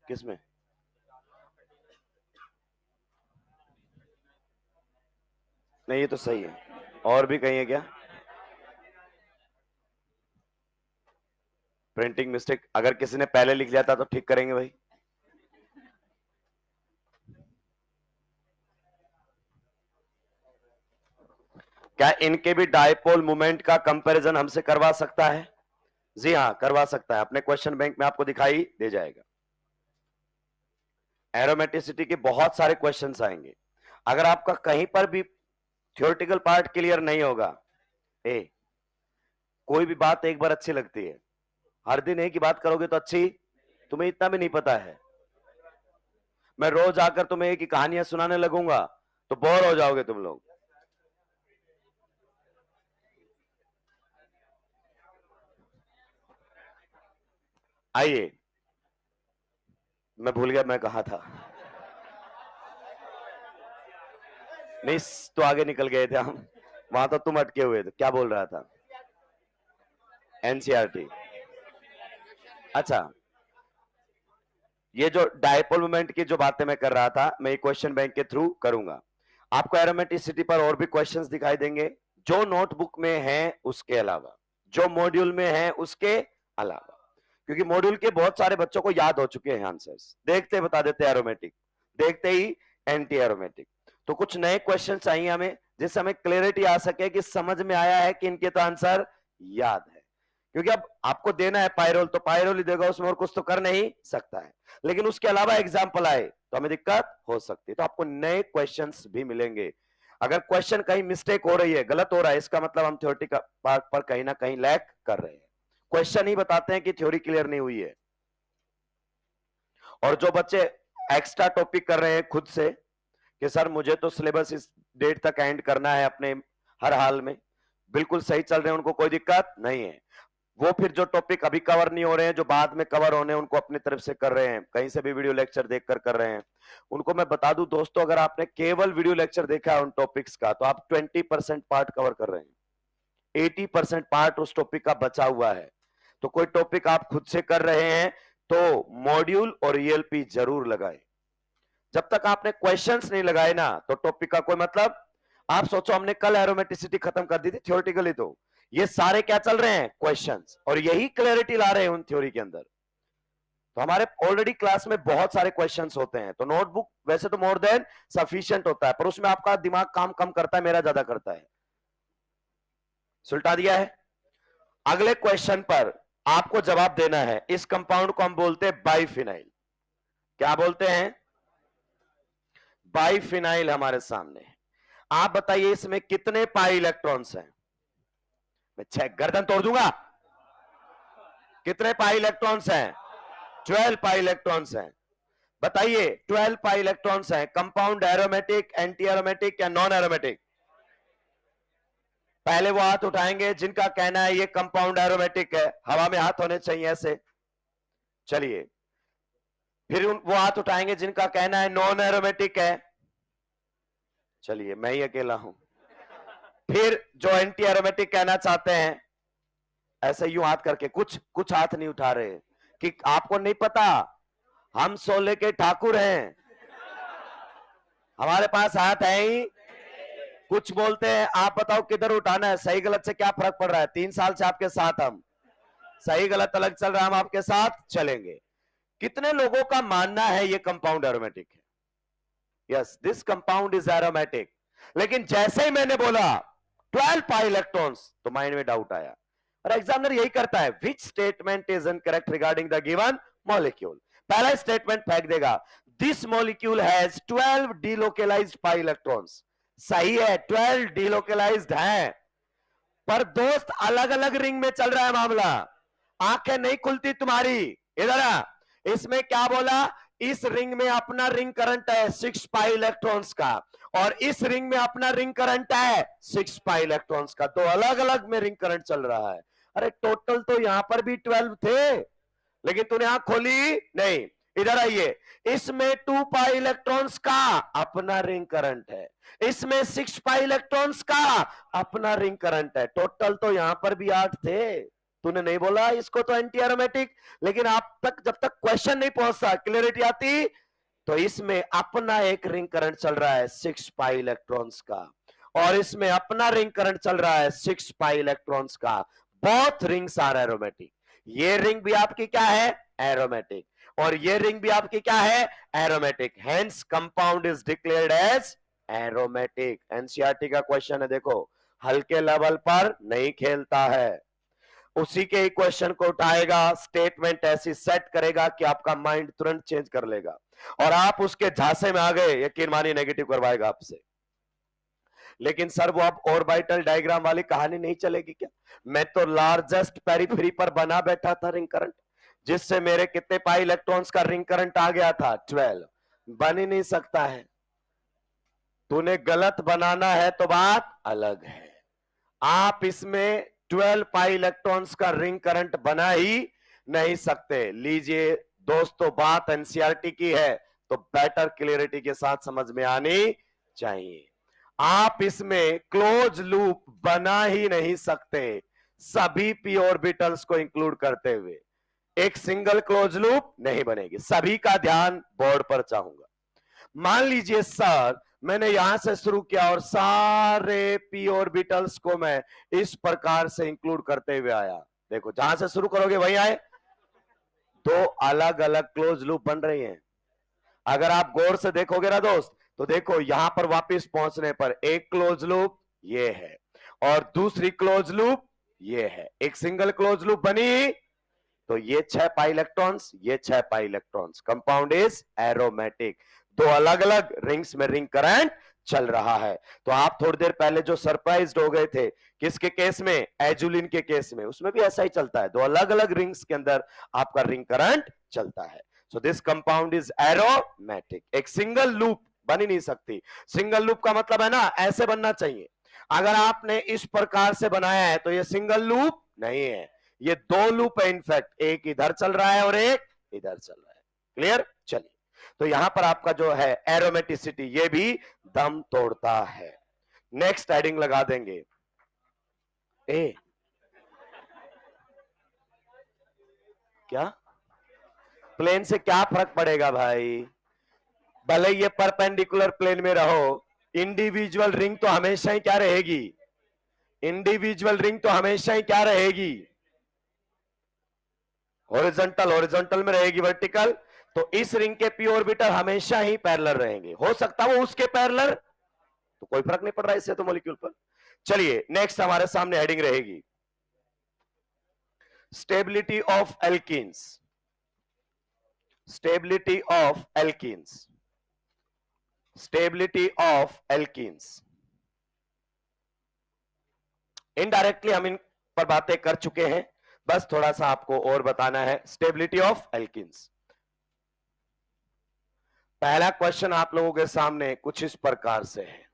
किसमें? नहीं ये तो सही है, और भी कहीं है क्या? प्रिंटिंग मिस्टेक अगर किसी ने पहले लिख लिया था तो ठीक करेंगे भाई। क्या इनके भी डायपोल मोमेंट का कंपैरिजन हमसे करवा सकता है? जी हाँ करवा सकता है, अपने क्वेश्चन बैंक में आपको दिखाई दे जाएगा। एरोमेटिसिटी के बहुत सारे क्वेश्चंस आएंगे। अगर आपका कहीं पर भी थ्योरेटिकल पार्ट क्लियर नहीं होगा, कोई भी बात एक बार अच्छी लगती है, हर दिन एक ही बात करोगे तो अच्छी, तुम्हें इतना भी नहीं पता है। मैं रोज आकर तुम्हें एक ही कहानियां सुनाने लगूंगा तो बोर हो जाओगे तुम लोग। आइए, मैं भूल गया मैं कहा था। नहीं तो आगे निकल गए थे हम, वहां तो तुम अटके हुए थे। क्या बोल रहा था? एनसीईआरटी। अच्छा, ये जो डायपोल मोमेंट की जो बातें मैं कर रहा था, मैं क्वेश्चन बैंक के थ्रू करूंगा। आपको एरोमेटिसिटी पर और भी क्वेश्चंस दिखाई देंगे, जो नोटबुक में है उसके अलावा, जो मॉड्यूल में है उसके अलावा, क्योंकि मॉड्यूल के बहुत सारे बच्चों को याद हो चुके हैं आंसर्स, देखते बता देते एरोमेटिक, देखते ही एंटी एरोमेटिक। तो कुछ नए क्वेश्चन चाहिए हमें, जिससे हमें क्लियरिटी आ सके कि समझ में आया है कि इनके तो आंसर याद है। क्योंकि अब आपको देना है पायरोल, तो पायरोल ही देगा, उसमें और कुछ तो कर नहीं सकता है। लेकिन उसके अलावा एग्जाम्पल आए तो हमें दिक्कत हो सकती है, तो आपको नए क्वेश्चंस भी मिलेंगे। अगर क्वेश्चन कहीं मिस्टेक हो रही है, गलत हो रहा है, इसका मतलब हम थ्योरी का पार्ट पर कहीं ना कहीं लैक कर रहे हैं। क्वेश्चन ही बताते हैं कि थ्योरी क्लियर नहीं हुई है। और जो बच्चे एक्स्ट्रा टॉपिक कर रहे हैं खुद से कि सर मुझे तो सिलेबस इस डेट तक एंड करना है अपने, हर हाल में बिल्कुल सही चल रहे हैं, उनको कोई दिक्कत नहीं है। वो फिर जो टॉपिक अभी कवर नहीं हो रहे हैं, जो बाद में कवर होने, उनको अपनी तरफ से कर रहे हैं, कहीं से भी वीडियो लेक्चर देखकर कर रहे हैं। उनको मैं बता दूं दोस्तों, अगर आपने केवल वीडियो लेक्चर देखा है उन टॉपिक्स का, तो आप 20% पार्ट कवर कर रहे हैं, 80% पार्ट उस टॉपिक का बचा हुआ है। तो कोई टॉपिक आप खुद से कर रहे हैं तो मॉड्यूल और ईएलपी जरूर लगाएं। जब तक आपने क्वेश्चंस नहीं लगाए ना, तो टॉपिक का कोई मतलब। आप सोचो हमने कल एरोमेटिसिटी खत्म कर दी थी थ्योरेटिकली, तो ये सारे क्या चल रहे हैं, क्वेश्चंस, और यही क्लैरिटी ला रहे हैं उन थ्योरी के अंदर। तो हमारे ऑलरेडी क्लास में बहुत सारे क्वेश्चंस होते हैं, तो नोटबुक वैसे तो मोर देन सफिशिएंट होता है, पर उसमें आपका दिमाग काम कम करता है, मेरा ज्यादा करता है। सुलटा दिया है। अगले क्वेश्चन पर आपको जवाब देना है। इस कंपाउंड को हम बोलते हैं बाइफिनाइल। क्या बोलते हैं, बाइफिनाइल हमारे सामने है। आप बताइए इसमें कितने पाई इलेक्ट्रॉन्स हैं। मैं 6 गर्दन तोड़ दूंगा। कितने पाई इलेक्ट्रॉन्स हैं, 12 पाई इलेक्ट्रॉन्स हैं। बताइए 12 पाई इलेक्ट्रॉन्स हैं। कंपाउंड एरोमेटिक, एंटी एरोमेटिक या नॉन एरोमेटिक। पहले वो हाथ उठाएंगे जिनका कहना है ये कंपाउंड एरोमेटिक है, हवा में हाथ होने चाहिए ऐसे। चलिए, फिर वो हाथ उठाएंगे जिनका कहना है नॉन एरोमेटिक है। चलिए, मैं ही अकेला हूं। फिर जो एंटी एरोमेटिक कहना चाहते हैं, ऐसे यूं हाथ करके, कुछ हाथ नहीं उठा रहे कि आपको नहीं पता हम सोले के ठाकुर हैं, हमारे पास हाथ है ही। कुछ बोलते हैं आप बताओ किधर उठाना है, सही गलत से क्या फर्क पड़ रहा है, 3 साल से आपके साथ हम, सही गलत अलग चल रहा है, हम आपके साथ चलेंगे। कितने लोगों का मानना है ये कंपाउंड एरोमेटिक है, yes this compound is aromatic. लेकिन जैसे ही मैंने बोला 12 पाई इलेक्ट्रॉन्स, तो माइंड में डाउट आया। और एग्जामिनर यही करता है, which statement is incorrect regarding the given molecule. पहला स्टेटमेंट फेंक देगा, this molecule has 12 delocalised pi electrons. सही है, 12 डिलोकेलाइज्ड हैं, पर दोस्त अलग अलग रिंग में चल रहा है मामला, आंखें नहीं खुलती तुम्हारी। इधर आ, इसमें क्या बोला, इस रिंग में अपना रिंग करंट है 6 पाई इलेक्ट्रॉन्स का, और इस रिंग में अपना रिंग करंट है 6 पाई इलेक्ट्रॉन्स का, तो अलग अलग में रिंग करंट चल रहा है। अरे टोटल तो यहां पर भी 12 थे, लेकिन तूने आंख खोली नहीं। इधर आइए, इसमें 2 पाई इलेक्ट्रॉन्स का अपना रिंग करंट है, इसमें 6 पाई इलेक्ट्रॉन्स का अपना रिंग करंट है, टोटल तो यहां पर भी 8 थे। तूने नहीं बोला इसको तो एंटी एरोमेटिक, लेकिन आप तक जब तक क्वेश्चन नहीं पहुंचता, क्लियरिटी आती, तो इसमें अपना एक रिंग करंट चल रहा है 6 पाई इलेक्ट्रॉन्स का, और इसमें अपना रिंग करंट चल रहा है 6 पाई इलेक्ट्रॉन्स का। Both rings are aromatic. ये रिंग भी आपकी क्या है, एरोमेटिक, और ये रिंग भी आपकी क्या है, aromatic. Hence compound is declared as aromatic. NCERT का क्वेश्चन है, देखो, हल्के लेवल पर नहीं खेलता है, उसी के ही क्वेश्चन को उठाएगा, स्टेटमेंट ऐसी सेट करेगा कि आपका माइंड तुरंत चेंज कर लेगा, और आप उसके झांसे में आ गए, यकीन मानिए नेगेटिव करवाएगा आपसे। लेकिन सर वो अब ऑर्बिटल डायग्राम वाली कहानी नहीं चलेगी क्या? मैं तो लार्जेस्ट पेरिफेरी पर बना बैठा था रिंग करंट, जिससे मेरे कितने पाई इलेक्ट्रॉन्स का रिंग करंट आ गया था, 12। बन ही नहीं सकता है। तूने गलत बनाना है तो बात अलग है। आप इसमें 12 पाई इलेक्ट्रॉन्स का रिंग करंट बना ही नहीं सकते। लीजिए दोस्तों, बात एनसीईआरटी की है, तो बेटर क्लियरिटी के साथ समझ में आनी चाहिए। आप इसमें क्लोज लूप बना ही नहीं सकते, सभी पी ऑर्बिटल्स को इंक्लूड करते हुए एक सिंगल क्लोज लूप नहीं बनेगी। सभी का ध्यान बोर्ड पर चाहूंगा। मान लीजिए सर मैंने यहां से शुरू किया और सारे पी ऑर्बिटल्स को मैं इस प्रकार से इंक्लूड करते हुए आया। देखो, जहां से शुरू करोगे वहीं आए, दो अलग अलग क्लोज लूप बन रही हैं। अगर आप गौर से देखोगे ना दोस्त, तो देखो यहां पर वापस पहुंचने पर एक क्लोज लूप ये है, और दूसरी क्लोज लूप ये है, एक सिंगल क्लोज लूप बनी। तो ये 6 पाई इलेक्ट्रॉन्स, ये 6 pi electrons, compound is aromatic. दो अलग अलग रिंग्स में रिंग करंट चल रहा है। तो आप थोड़ी देर पहले जो सरप्राइज्ड हो गए थे किसके केस में, एजुलिन के केस में, उसमें भी ऐसा ही चलता है, दो अलग अलग रिंग्स के अंदर आपका रिंग करंट चलता है। So this compound is aromatic. एक सिंगल लूप बन ही नहीं सकती। सिंगल लूप का मतलब है ना ऐसे बनना चाहिए। अगर आपने इस प्रकार से बनाया है तो ये सिंगल लूप नहीं है, ये दो लूप है। इनफैक्ट एक इधर चल रहा है और एक इधर चल रहा है। क्लियर? चलिए, तो यहां पर आपका जो है एरोमेटिसिटी ये भी दम तोड़ता है। नेक्स्ट एडिंग लगा देंगे ए। क्या प्लेन से क्या फर्क पड़ेगा भाई, भले ये परपेंडिकुलर प्लेन में रहो, इंडिविजुअल रिंग तो हमेशा ही क्या रहेगी, इंडिविजुअल रिंग तो हमेशा ही क्या रहेगी, हॉरिजॉन्टल, हॉरिजॉन्टल में रहेगी, वर्टिकल। तो इस रिंग के पी ऑर्बिटल हमेशा ही पैरेलल रहेंगे, हो सकता है वो उसके पैरेलल, तो कोई फर्क नहीं पड़ रहा है इससे तो मॉलिक्यूल पर। चलिए नेक्स्ट हमारे सामने हेडिंग रहेगी stability of alkenes. Stability of alkenes, stability of alkenes. Indirectly हम इन पर बातें कर चुके हैं, बस थोड़ा सा आपको और बताना है स्टेबिलिटी ऑफ एल्कीन्स। पहला क्वेश्चन आप लोगों के सामने कुछ इस प्रकार से है,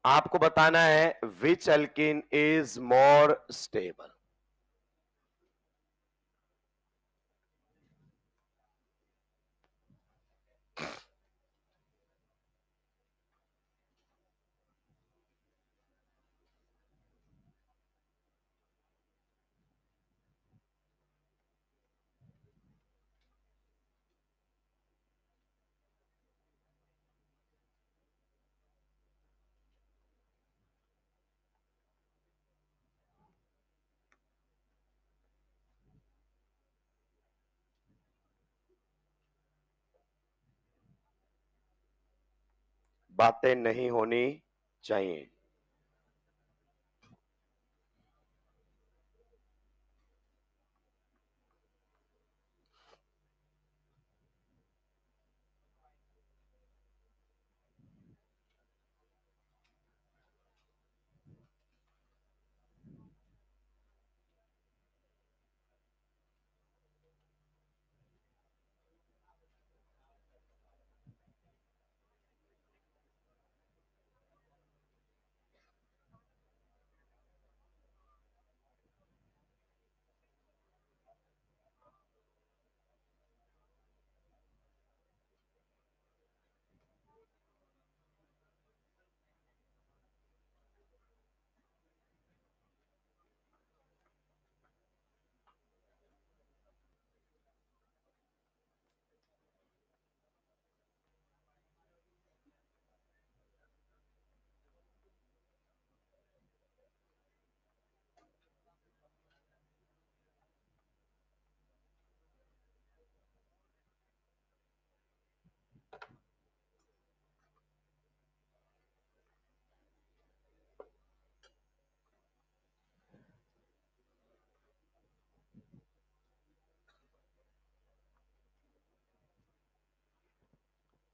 आपको बताना है विच एल्कीन इज मोर स्टेबल। बातें नहीं होनी चाहिए।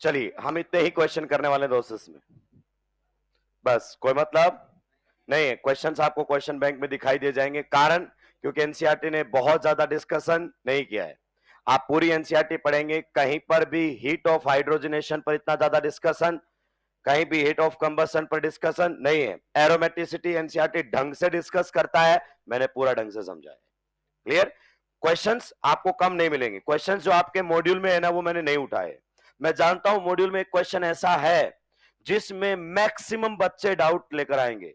चलिए हम इतने ही क्वेश्चन करने वाले दोस्तों इसमें, बस कोई मतलब नहीं है। क्वेश्चंस आपको क्वेश्चन बैंक में दिखाई दे जाएंगे, कारण क्योंकि एनसीईआरटी ने बहुत ज्यादा डिस्कशन नहीं किया है। आप पूरी एनसीईआरटी पढ़ेंगे, कहीं पर भी हीट ऑफ हाइड्रोजनेशन पर इतना ज्यादा डिस्कशन, कहीं भी हीट ऑफ कंबसन पर डिस्कशन नहीं है। एरोमेटिसिटी एनसीईआरटी ढंग से डिस्कस करता है, मैंने पूरा ढंग से समझाया। क्लियर? क्वेश्चंस आपको कम नहीं मिलेंगे, क्वेश्चंस जो आपके मॉड्यूल में है ना वो मैंने नहीं उठाए। मैं जानता हूं मॉड्यूल में एक क्वेश्चन ऐसा है जिसमें मैक्सिमम बच्चे डाउट लेकर आएंगे,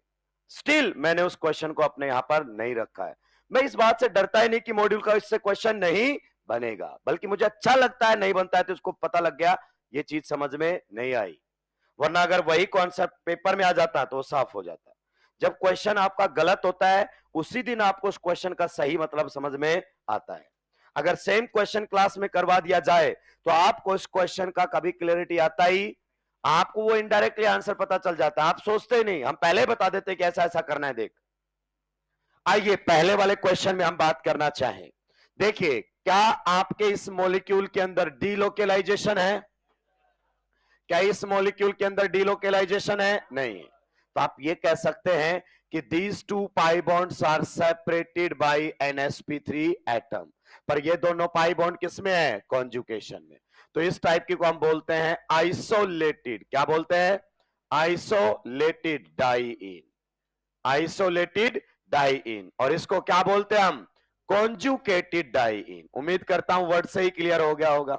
स्टिल मैंने उस क्वेश्चन को अपने यहां पर नहीं रखा है। मैं इस बात से डरता ही नहीं कि मॉड्यूल का इससे क्वेश्चन नहीं बनेगा, बल्कि मुझे अच्छा लगता है नहीं बनता है तो उसको पता लग गया ये चीज समझ में नहीं आई, वरना अगर वही कॉन्सेप्ट पेपर में आ जाता तो साफ हो जाता। जब क्वेश्चन आपका गलत होता है उसी दिन आपको उस क्वेश्चन का सही मतलब समझ में आता है। अगर सेम क्वेश्चन क्लास में करवा दिया जाए तो आपको इस क्वेश्चन का कभी क्लैरिटी आता ही, आपको वो इनडायरेक्टली आंसर पता चल जाता है, आप सोचते नहीं, हम पहले बता देते कि ऐसा ऐसा करना है। देख, आइए पहले वाले क्वेश्चन में हम बात करना चाहें। देखिए, क्या आपके इस मॉलिक्यूल के अंदर डीलोकेलाइजेशन है? क्या इस मॉलिक्यूल के अंदर डीलोकेलाइजेशन है? नहीं। तो आप ये कह सकते हैं कि these two pi bonds are separated by NsP3 atom. पर ये दोनों पाई बॉन्ड किसमें है? कॉन्जुकेशन में। तो इस टाइप की को हम बोलते हैं आइसोलेटेड। क्या बोलते हैं? Isolated diene. Isolated diene. और इसको क्या बोलते हैं हम? Conjugated diene. उम्मीद करता हूं वर्ड से ही क्लियर हो गया होगा।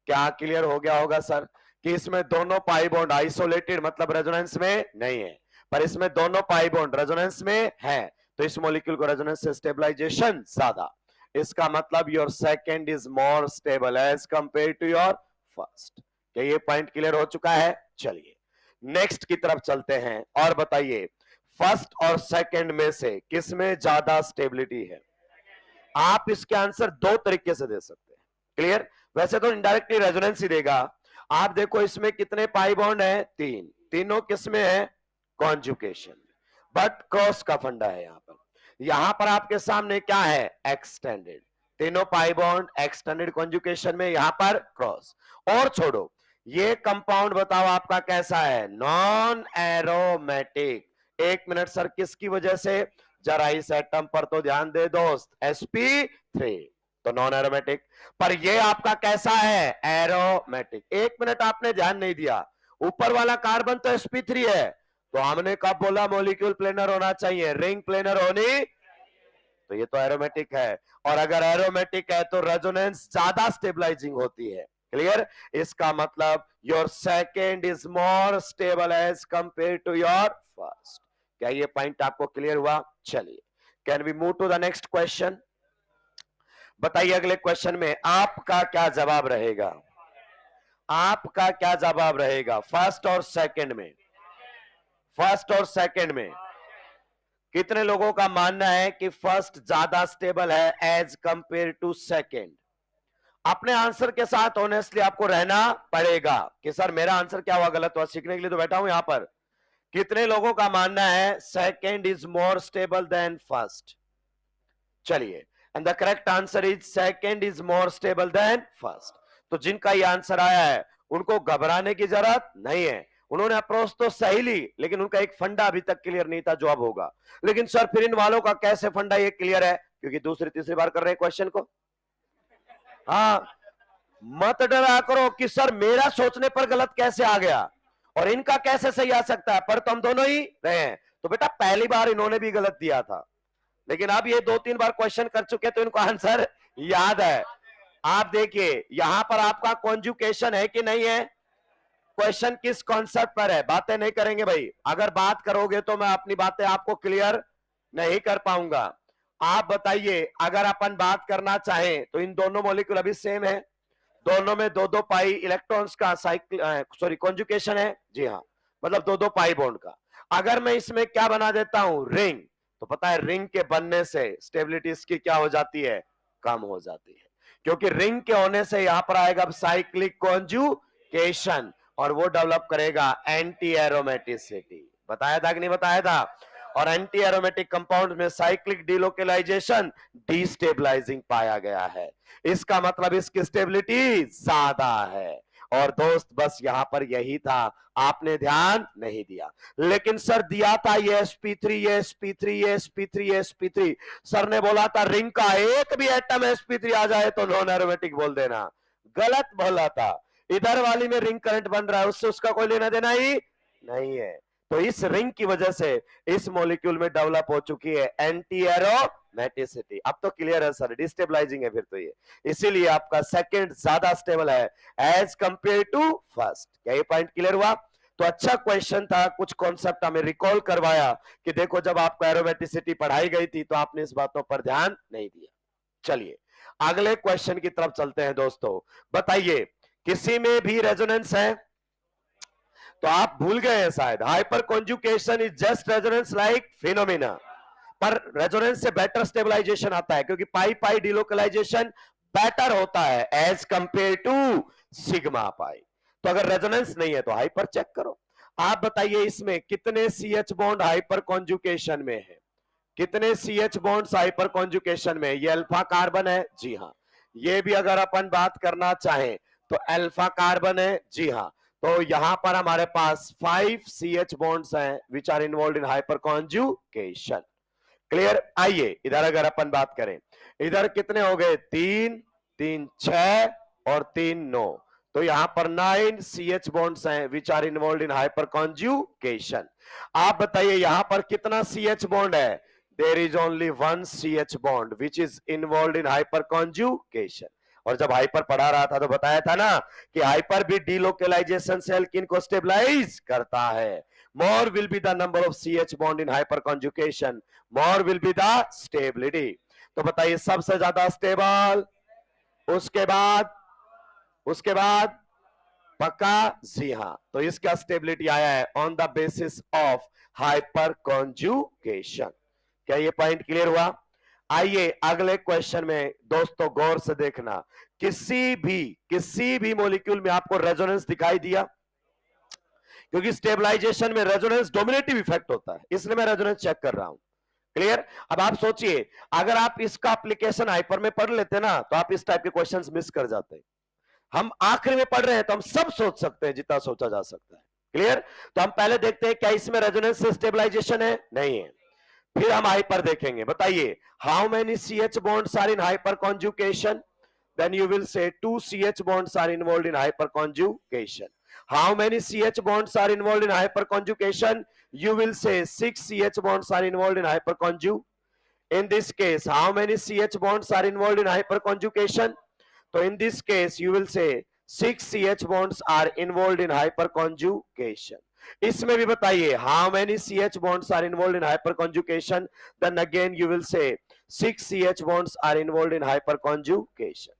क्या क्लियर हो गया होगा सर कि इसमें दोनों पाई बॉन्ड आइसोलेटेड मतलब रेजोनेंस में नहीं है, पर इसमें दोनों पाई बॉन्ड रेजोनेंस में है। तो इस मॉलिक्यूल को रेजोनेंस से स्टेबलाइजेशन ज्यादा। इसका मतलब your second is more stable as compare to your first. क्या ये पॉइंट क्लियर हो चुका है? चलिए नेक्स्ट की तरफ चलते हैं और बताइए फर्स्ट और सेकंड में से किसमें ज्यादा स्टेबिलिटी है? आप इसके आंसर दो तरीके से दे सकते हैं। क्लियर? वैसे तो इनडायरेक्टली रेजोनेंस ही देगा। आप देखो इसमें कितने पाई बॉन्ड है? तीन। तीनों किसमें है? कॉन्जुकेशन। बट क्रॉस का फंडा है यहां पर आपके सामने क्या है? एक्सटेंडेड। तीनों पाई बॉन्ड एक्सटेंडेड कॉन्जुकेशन में, यहां पर क्रॉस। और छोड़ो, ये कंपाउंड बताओ आपका कैसा है? Non aromatic. एक मिनट सर, किसकी वजह से? जरा इस एटम पर तो ध्यान दे दोस्त, sp3 तो नॉन एरोमेटिक। पर ये आपका कैसा है? एरोमेटिक। एक मिनट आपने ध्यान नहीं दिया, ऊपर वाला कार्बन तो sp3 है, तो हमने कब बोला मॉलिक्यूल प्लेनर होना चाहिए? रिंग प्लेनर होनी। तो ये तो एरोमेटिक है, और अगर एरोमेटिक है तो रेजोनेंस ज्यादा स्टेबलाइजिंग होती है। क्लियर? इसका मतलब your second is more stable as compare to your first. क्या ये पॉइंट आपको क्लियर हुआ? चलिए can we move to the next question. बताइए अगले क्वेश्चन में आपका क्या जवाब रहेगा? आपका क्या जवाब रहेगा फर्स्ट और सेकंड में? फर्स्ट और सेकंड में कितने लोगों का मानना है कि फर्स्ट ज्यादा स्टेबल है एज कंपेयर टू सेकंड? अपने आंसर के साथ ऑनेस्टली आपको रहना पड़ेगा कि सर मेरा आंसर क्या हुआ, गलत हुआ, सीखने के लिए तो बैठा हूं यहां पर। कितने लोगों का मानना है second is more stable than first? चलिए, and the correct answer is second is more stable than first. तो जिनका ये आंसर आया है उनको घबराने की जरूरत नहीं है। उन्होंने अप्रोच तो सही ली, लेकिन उनका एक फंडा अभी तक क्लियर नहीं था जो अब होगा। लेकिन सर फिर इन वालों का कैसे फंडा ये क्लियर है? क्योंकि दूसरी तीसरी बार कर रहे हैं क्वेश्चन को। हाँ, मत डरा करो कि सर मेरा सोचने पर गलत कैसे आ गया और इनका कैसे सही आ सकता है, पर तो हम दोनों ही रहे हैं। तो बेटा पहली बार इन्होंने भी गलत दिया था, लेकिन अब ये 2-3 बार क्वेश्चन कर चुके तो इनको आंसर याद है। आप देखिए यहां पर आपका कॉन्जुकेशन है कि नहीं है? क्वेश्चन किस कॉन्सेप्ट पर है? बातें नहीं करेंगे भाई, अगर बात करोगे तो मैं अपनी बातें आपको क्लियर नहीं कर पाऊंगा। आप बताइए, अगर अपन बात करना चाहें तो इन दोनों मॉलिक्यूल अभी सेम है, दोनों में दो दो पाई इलेक्ट्रॉन्स का साइकिल कॉन्जुकेशन है। जी हाँ, मतलब दो दो पाई बॉन्ड का। अगर मैं इसमें क्या बना देता हूं? रिंग, तो पता है रिंग के बनने से स्टेबिलिटी इसकी क्या हो जाती है? कम हो जाती है, क्योंकि रिंग के होने से यहां पर आएगा साइक्लिक कॉन्जुकेशन और वो डेवलप करेगा एंटी एरोमेटिसिटी। बताया था कि नहीं बताया था? और एंटी एरोमेटिक कंपाउंड में साइक्लिक डिलोकेलाइजेशन डिस्टेबलाइजिंग पाया गया है। इसका मतलब इसकी स्टेबिलिटी ज्यादा है। और दोस्त बस यहां पर यही था, आपने ध्यान नहीं दिया। लेकिन सर दिया था ये sp3 ये sp3 ये sp3 ये sp3। सर ने बोला था रिंग का एक भी एटम sp3 आ जाए तो नॉन एरोमेटिक बोल देना। गलत बोला था। इधर वाली में रिंग करंट बन रहा है, उससे उसका कोई लेना देना ही नहीं है। तो इस रिंग की वजह से इस मॉलिक्यूल में डेवलप हो चुकी है एंटी एरोमेटिसिटी। अब तो क्लियर है सर, डिस्टेबलाइजिंग है फिर तो ये, इसीलिए आपका सेकंड ज्यादा स्टेबल है एज कंपेयर टू फर्स्ट। क्या ये पॉइंट क्लियर हुआ? तो अच्छा क्वेश्चन था, कुछ कॉन्सेप्ट हमें रिकॉल करवाया कि देखो जब आपको एरोमेटिसिटी पढ़ाई गई थी तो आपने इस बातों पर ध्यान नहीं दिया। चलिए अगले क्वेश्चन की तरफ चलते हैं दोस्तों। बताइए किसी में भी रेजोनेंस है? तो आप भूल गए हैं शायद, hyperconjugation is just resonance like phenomena, पर रेजोनेंस से बेटर स्टेबलाइजेशन आता है क्योंकि पाई पाई डिलोकलाइजेशन बेटर होता है as compare to sigma pi. तो अगर रेजोनेंस नहीं है तो हाइपर चेक करो। आप बताइए इसमें कितने CH बॉन्ड हाइपर कॉन्जुकेशन में है? कितने CH बॉन्ड्स हाइपर कॉन्जुकेशन में? ये अल्फा कार्बन है, जी हाँ। ये भी अगर अपन बात करना चाहें तो अल्फा कार्बन है, जी हाँ। तो यहां पर हमारे पास 5 CH बॉन्ड्स हैं which are involve in hyperconjugation. Clear? आइए इधर अगर अपन बात करें, इधर कितने हो गए? 3 3 6 और 3 9। तो यहां पर 9 CH बॉन्ड्स हैं which are involve in hyperconjugation. आप बताइए यहां पर कितना CH बॉन्ड है? There is only 1 CH bond which is involve in hyperconjugation. और जब हाइपर पढ़ा रहा था तो बताया था ना कि हाइपर भी डीलोकेलाइजेशन से एल्कीन को स्टेबलाइज करता है। More will be the number of CH bond in hyper conjugation, more will be the stability. तो बताइए सबसे ज्यादा स्टेबल, उसके बाद पक्का, जी हाँ। तो इसका स्टेबिलिटी आया है on the basis of hyper conjugation. क्या ये पॉइंट क्लियर हुआ? आइए अगले क्वेश्चन में दोस्तों गौर से देखना, किसी भी मॉलिक्यूल में आपको रेजोनेंस दिखाई दिया? क्योंकि स्टेबलाइजेशन में रेजोनेंस डोमिनेटिव इफेक्ट होता है, इसलिए मैं रेजोनेंस चेक कर रहा हूं। क्लियर? अब आप सोचिए अगर आप इसका एप्लीकेशन हाइपर में पढ़ लेते ना तो आप इस टाइप के क्वेश्चंस मिस कर जाते। हम आखिरी में पढ़ रहे हैं तो हम सब सोच सकते हैं जितना सोचा जा सकता है। क्लियर? तो हम पहले देखते हैं क्या इसमें रेजोनेंस से स्टेबलाइजेशन है? नहीं है। फिर हम हाइपर देखेंगे। बताइए how many CH bonds are in hyperconjugation? Then you will say 2 CH bonds are involved in hyperconjugation. How many CH bonds are involved in hyperconjugation? You will say 6 CH bonds are involved in hyperconjugation. In this case, how many CH bonds are involved in hyperconjugation? So in this case, you will say 6 CH bonds are involved in hyperconjugation. इसमें भी बताइए how many CH bonds are involved in hyperconjugation? Then again you will say 6 CH bonds are involved in hyperconjugation.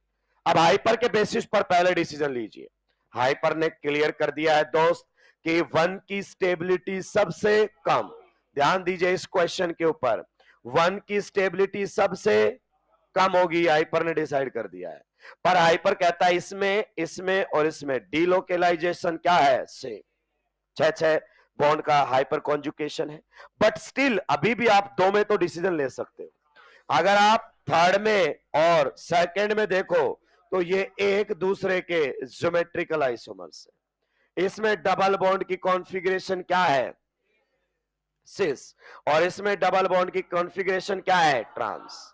अब hyper के basis पर पहले decision लीजिए। Hyper ने clear कर दिया है दोस्त कि 1 की स्टेबिलिटी सबसे कम। ध्यान दीजिए इस क्वेश्चन के ऊपर, 1 की स्टेबिलिटी सबसे कम होगी, हाइपर ने डिसाइड कर दिया है। पर हाइपर कहता है इसमें और इसमें डीलोकेलाइजेशन क्या है? सेम। 6 बॉन्ड का हाइपर कॉन्जुकेशन है। बट स्टिल अभी भी आप 2 में तो डिसीजन ले सकते हो। अगर आप थर्ड में और सेकंड में देखो तो ये एक दूसरे के ज्योमेट्रिकल आइसोमर्स है। इसमें डबल बॉन्ड की कॉन्फ़िगरेशन क्या है? सिस। और इसमें डबल बॉन्ड की कॉन्फ़िगरेशन क्या है? ट्रांस।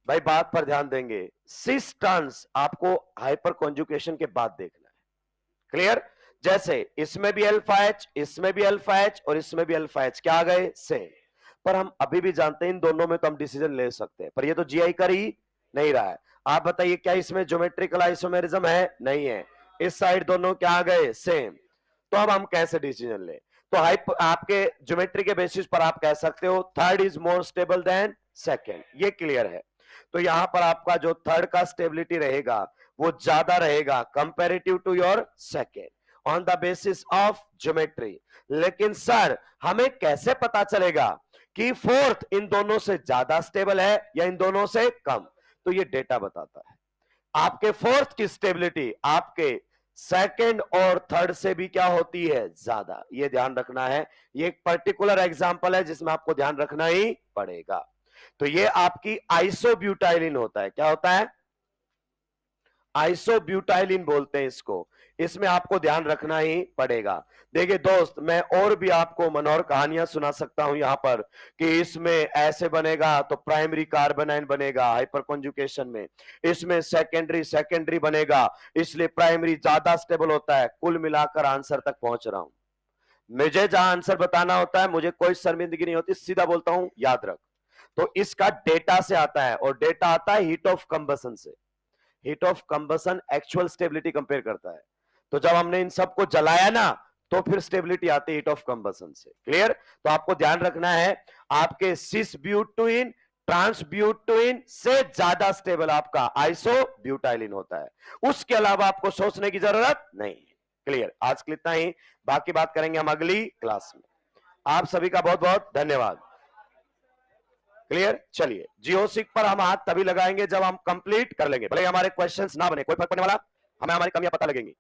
भाई बात पर ध्यान देंगे, सिस ट्रांस आपको हाइपर कॉन्जुकेशन के बाद देखना है। क्लियर? जैसे इसमें भी अल्फा एच, इसमें भी अल्फा एच और इसमें भी अल्फा एच, क्या आ गए? सेम। पर हम अभी भी जानते हैं इन दोनों में तो हम डिसीजन ले सकते हैं, पर ये तो जीआई कर ही नहीं रहा है। आप बताइए क्या इसमें ज्योमेट्रिकल आइसोमेरिज्म है? नहीं है। इस साइड दोनों क्या आ गए? सेम। तो अब हम कैसे डिसीजन ले? तो आपके ज्योमेट्री के बेसिस पर आप कह सकते हो third is more stable then second, ये क्लियर है। तो यहां पर आपका जो थर्ड का स्टेबिलिटी रहेगा वो ज्यादा रहेगा comparative to your second on the basis of geometry. लेकिन सर हमें कैसे पता चलेगा कि फोर्थ इन दोनों से ज्यादा स्टेबल है या इन दोनों से कम? तो ये डेटा बताता है। आपके फोर्थ की स्टेबिलिटी आपके सेकंड और थर्ड से भी क्या होती है? ज्यादा। ये ध्यान रखना है। ये एक पर्टिकुलर एग्जांपल है जिसमें आपको ध्यान रखना ही पड़ेगा। तो ये आपकी आइसोब्यूटाइलिन होता है। क्या होता है? आइसोब्यूटाइलिन बोलते हैं इसको। इसमें आपको ध्यान रखना ही पड़ेगा। देखिए दोस्त मैं और भी आपको मनोहर कहानियां सुना सकता हूं यहां पर कि इसमें ऐसे बनेगा तो प्राइमरी कार्बोनाइन बनेगा हाइपर कॉन्जुकेशन में, इसमें सेकेंडरी बनेगा इसलिए प्राइमरी ज्यादा स्टेबल होता है। कुल मिलाकर आंसर तक पहुंच रहा हूं। मुझे जहां आंसर बताना होता है मुझे कोई शर्मिंदगी नहीं होती, सीधा बोलता हूं याद रख। तो इसका डेटा से आता है और डेटा आता है हीट ऑफ कंबसन से। Heat of combustion actual stability compare करता है। तो जब हमने इन सबको जलाया ना तो फिर स्टेबिलिटी आती है हीट ऑफ कंबसन से। क्लियर? तो आपको ध्यान रखना है आपके सिस ब्यूटुइन ट्रांस ब्यूटुइन से ज्यादा स्टेबल आपका आइसोब्यूटाइलिन होता है। उसके अलावा आपको सोचने की जरूरत नहीं। क्लियर? आज के लिए इतना ही, बाकी बात करेंगे हम अगली क्लास में। आप सभी का बहुत बहुत धन्यवाद। क्लियर? चलिए जियोसिक पर हम हाथ तभी लगाएंगे जब हम कंप्लीट कर लेंगे, भले हमारे क्वेश्चंस ना बने, कोई फर्क पड़ने वाला, हमें हमारी कमियां पता लगेंगी।